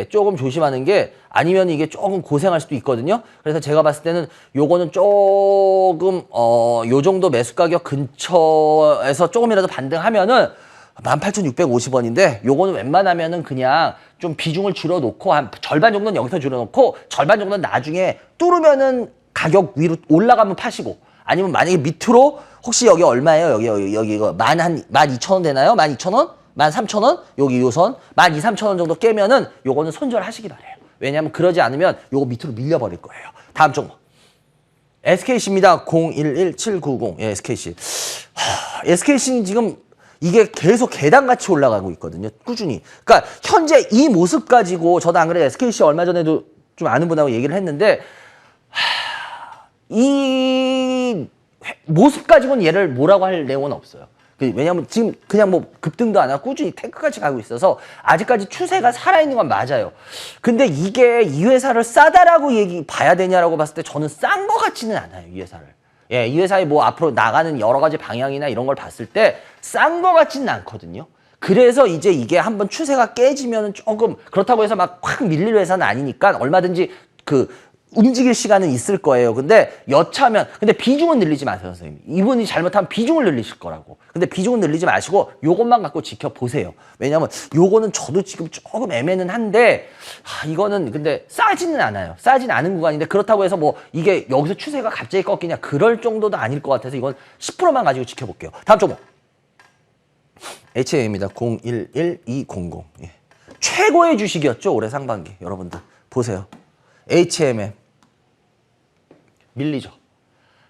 조금 조심하는 게 아니면 이게 조금 고생할 수도 있거든요. 그래서 제가 봤을 때는 요거는 조금 요 정도 매수 가격 근처에서 조금이라도 반등하면은 18,650원인데 요거는 웬만하면은 그냥 좀 비중을 줄여놓고 한 절반 정도는 여기서 줄여놓고 절반 정도는 나중에 뚫으면은 가격 위로 올라가면 파시고 아니면 만약에 밑으로 혹시 여기 얼마예요? 여기 이거 12,000원 되나요? 12,000원? 13,000원? 여기 요선 12,000-13,000원 정도 깨면은 요거는 손절하시기 바래요. 왜냐하면 그러지 않으면 요거 밑으로 밀려버릴 거예요. 다음 종목. SKC입니다. 011790. SKC. SKC는 지금 이게 계속 계단같이 올라가고 있거든요. 꾸준히. 그러니까 현재 이 모습 가지고 저도 안 그래도 SKC 얼마 전에도 좀 아는 분하고 얘기를 했는데 이 모습 가지고는 얘를 뭐라고 할 내용은 없어요. 왜냐하면 지금 그냥 뭐 급등도 안 하고 꾸준히 탱크같이 가고 있어서 아직까지 추세가 살아있는 건 맞아요. 근데 이게 이 회사를 싸다라고 봐야 되냐라고 봤을 때 저는 싼 거 같지는 않아요. 이 회사를. 이 회사의 뭐 앞으로 나가는 여러 가지 방향이나 이런 걸 봤을 때 싼 거 같지는 않거든요. 그래서 이제 이게 한번 추세가 깨지면 조금 그렇다고 해서 막 확 밀릴 회사는 아니니까 얼마든지 움직일 시간은 있을 거예요. 근데 여차하면 근데 비중은 늘리지 마세요, 선생님. 이분이 잘못하면 비중을 늘리실 거라고. 근데 비중은 늘리지 마시고 요것만 갖고 지켜보세요. 왜냐면 요거는 저도 지금 조금 애매는 한데 이거는 근데 싸지는 않아요. 싸지는 않은 구간인데 그렇다고 해서 뭐 이게 여기서 추세가 갑자기 꺾이냐 그럴 정도도 아닐 것 같아서 이건 10%만 가지고 지켜볼게요. 다음 종목. HM입니다. 011200. 예. 최고의 주식이었죠, 올해 상반기. 여러분들 보세요. HMM 밀리죠.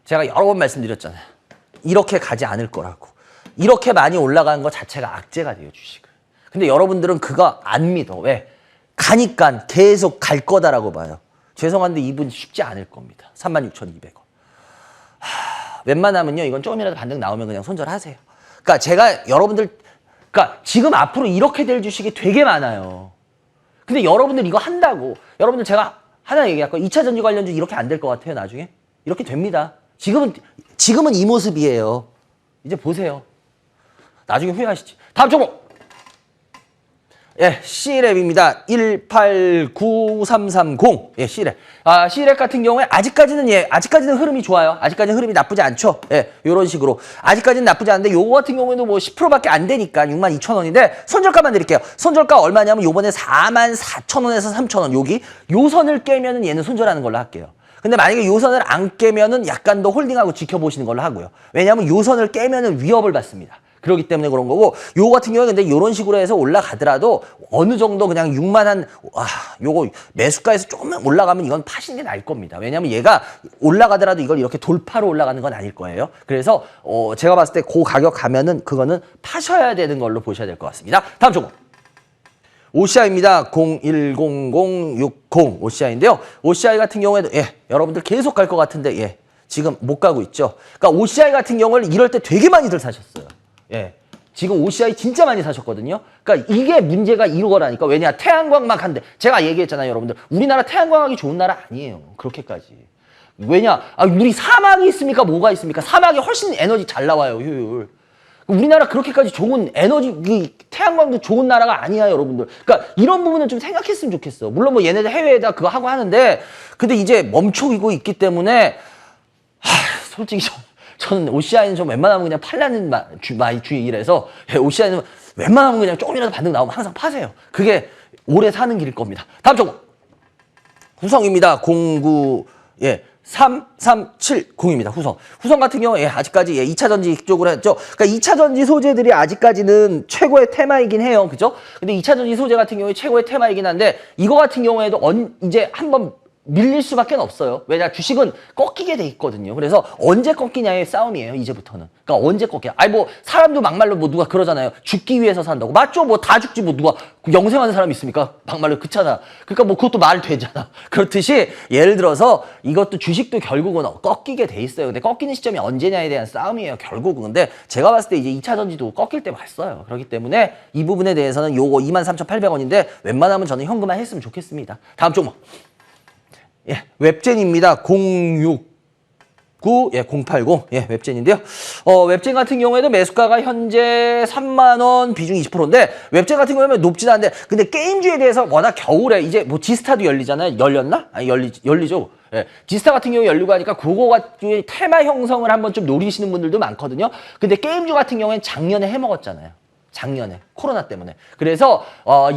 제가 여러 번 말씀드렸잖아요. 이렇게 가지 않을 거라고. 이렇게 많이 올라가는 것 자체가 악재가 돼요, 주식을. 근데 여러분들은 그거 안 믿어. 왜? 가니까 계속 갈 거다라고 봐요. 죄송한데 이분 쉽지 않을 겁니다. 36,200원. 웬만하면요, 이건 조금이라도 반등 나오면 그냥 손절하세요. 그러니까 제가 여러분들, 그러니까 지금 앞으로 이렇게 될 주식이 되게 많아요. 근데 여러분들 이거 한다고. 여러분들 제가 하나 얘기할 거예요. 2차 전지 관련주 이렇게 안 될 것 같아요, 나중에. 이렇게 됩니다. 지금은 이 모습이에요. 이제 보세요. 나중에 후회하시지. 다음 종목. 예, C랩입니다. 189330. 예, C랩. C랩 같은 경우에 아직까지는 흐름이 좋아요. 아직까지는 흐름이 나쁘지 않죠. 예, 요런 식으로. 아직까지는 나쁘지 않은데 요거 같은 경우에도 뭐 10%밖에 안 되니까 62,000원인데 손절가만 드릴게요. 손절가 얼마냐면 요번에 44,000원에서 3,000원. 여기 요 선을 깨면은 얘는 손절하는 걸로 할게요. 근데 만약에 요 선을 안 깨면은 약간 더 홀딩하고 지켜보시는 걸로 하고요. 왜냐하면 요 선을 깨면은 위협을 받습니다. 그렇기 때문에 그런 거고, 요거 같은 경우에 근데 요런 식으로 해서 올라가더라도 어느 정도 그냥 6만 요거 매수가에서 조금만 올라가면 이건 파시는 게 나을 겁니다. 왜냐면 얘가 올라가더라도 이걸 이렇게 돌파로 올라가는 건 아닐 거예요. 그래서 제가 봤을 때 그 가격 가면은 그거는 파셔야 되는 걸로 보셔야 될 것 같습니다. 다음 종목. OCI입니다. 010060 OCI인데요. OCI 같은 경우에도 여러분들 계속 갈 것 같은데 지금 못 가고 있죠. 그러니까 OCI 같은 경우를 이럴 때 되게 많이들 사셨어요. 지금 OCI 진짜 많이 사셨거든요. 그러니까 이게 문제가 이거라니까. 왜냐, 태양광막 한데 제가 얘기했잖아요, 여러분들. 우리나라 태양광학이 좋은 나라 아니에요. 그렇게까지. 왜냐, 우리 사막이 있습니까? 뭐가 있습니까? 사막이 훨씬 에너지 잘 나와요, 효율. 우리나라 그렇게까지 좋은 에너지, 태양광도 좋은 나라가 아니야, 여러분들. 그러니까 이런 부분은 좀 생각했으면 좋겠어. 물론 뭐 얘네들 해외에다 그거 하고 하는데, 근데 이제 멈추고 있기 때문에, 솔직히 저는 OCI는 좀 웬만하면 그냥 팔라는 주의라서, OCI는 웬만하면 그냥 조금이라도 반등 나오면 항상 파세요. 그게 오래 사는 길일 겁니다. 다음 종목. 후성입니다. 3370입니다. 후성 같은 경우에 아직까지 2차 전지 쪽으로 했죠. 그러니까 2차 전지 소재들이 아직까지는 최고의 테마이긴 해요. 그죠? 근데 2차 전지 소재 같은 경우에 최고의 테마이긴 한데 이거 같은 경우에도 이제 한번 밀릴 수밖에 없어요. 왜냐, 주식은 꺾이게 돼 있거든요. 그래서 언제 꺾이냐의 싸움이에요, 이제부터는. 그러니까 언제 꺾여. 뭐 사람도 막말로 뭐 누가 그러잖아요. 죽기 위해서 산다고. 맞죠? 뭐 다 죽지 뭐 누가 영생하는 사람이 있습니까? 막말로 그렇잖아. 그러니까 뭐 그것도 말 되잖아. 그렇듯이 예를 들어서 이것도 주식도 결국은 꺾이게 돼 있어요. 근데 꺾이는 시점이 언제냐에 대한 싸움이에요, 결국은. 근데 제가 봤을 때 이제 2차 전지도 꺾일 때 왔어요. 그렇기 때문에 이 부분에 대해서는 요거 23,800원인데 웹만하면 저는 현금화 했으면 좋겠습니다. 다음 종목. 웹젠입니다. 080. 웹젠인데요. 웹젠 같은 경우에도 매수가가 현재 3만원, 비중 20%인데, 웹젠 같은 경우에는 높진 않은데, 근데 게임주에 대해서 워낙 겨울에 이제 뭐 지스타도 열리잖아요. 열렸나? 아니, 열리죠. 지스타 같은 경우에 열리고 하니까 그거 같은 테마 형성을 한번 좀 노리시는 분들도 많거든요. 근데 게임주 같은 경우에는 작년에 해먹었잖아요. 작년에 코로나 때문에. 그래서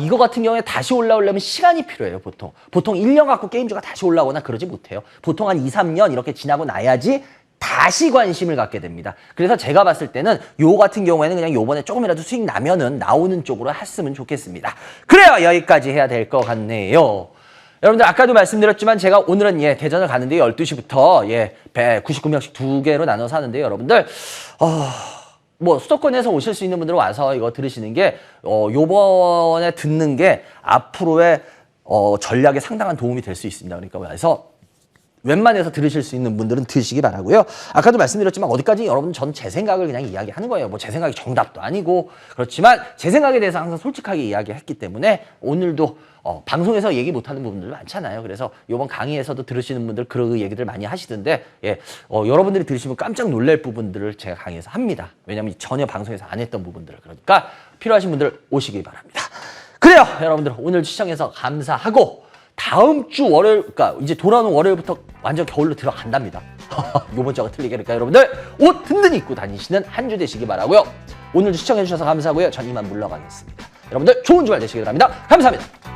이거 같은 경우에 다시 올라오려면 시간이 필요해요. 보통 1년 갖고 게임주가 다시 올라오거나 그러지 못해요. 보통 한 2, 3년 이렇게 지나고 나야지 다시 관심을 갖게 됩니다. 그래서 제가 봤을 때는 요 같은 경우에는 그냥 요번에 조금이라도 수익 나면은 나오는 쪽으로 했으면 좋겠습니다. 그래요, 여기까지 해야 될 것 같네요. 여러분들 아까도 말씀드렸지만 제가 오늘은 대전을 가는데요. 12시부터 99명씩 2개로 나눠서 하는데요. 여러분들 뭐 수도권에서 오실 수 있는 분들은 와서 이거 들으시는 게 요번에 듣는 게 앞으로의 전략에 상당한 도움이 될 수 있습니다. 그러니까 그래서 웬만해서 들으실 수 있는 분들은 드시기 바라고요. 아까도 말씀드렸지만 어디까지 여러분 전 제 생각을 그냥 이야기하는 거예요. 뭐 제 생각이 정답도 아니고 그렇지만 제 생각에 대해서 항상 솔직하게 이야기했기 때문에 오늘도 방송에서 얘기 못하는 부분들 많잖아요. 그래서 이번 강의에서도 들으시는 분들 그런 얘기들 많이 하시던데 여러분들이 들으시면 깜짝 놀랄 부분들을 제가 강의에서 합니다. 왜냐하면 전혀 방송에서 안 했던 부분들을. 그러니까 필요하신 분들 오시기 바랍니다. 그래요, 여러분들 오늘 시청해서 감사하고 다음 주 월요일, 그러니까 이제 돌아오는 월요일부터 완전 겨울로 들어간답니다. 요번 주가 틀리게. 그러니까 여러분들 옷 든든히 입고 다니시는 한 주 되시기 바라고요. 오늘도 시청해주셔서 감사하고요. 전 이만 물러가겠습니다. 여러분들 좋은 주말 되시기 바랍니다. 감사합니다.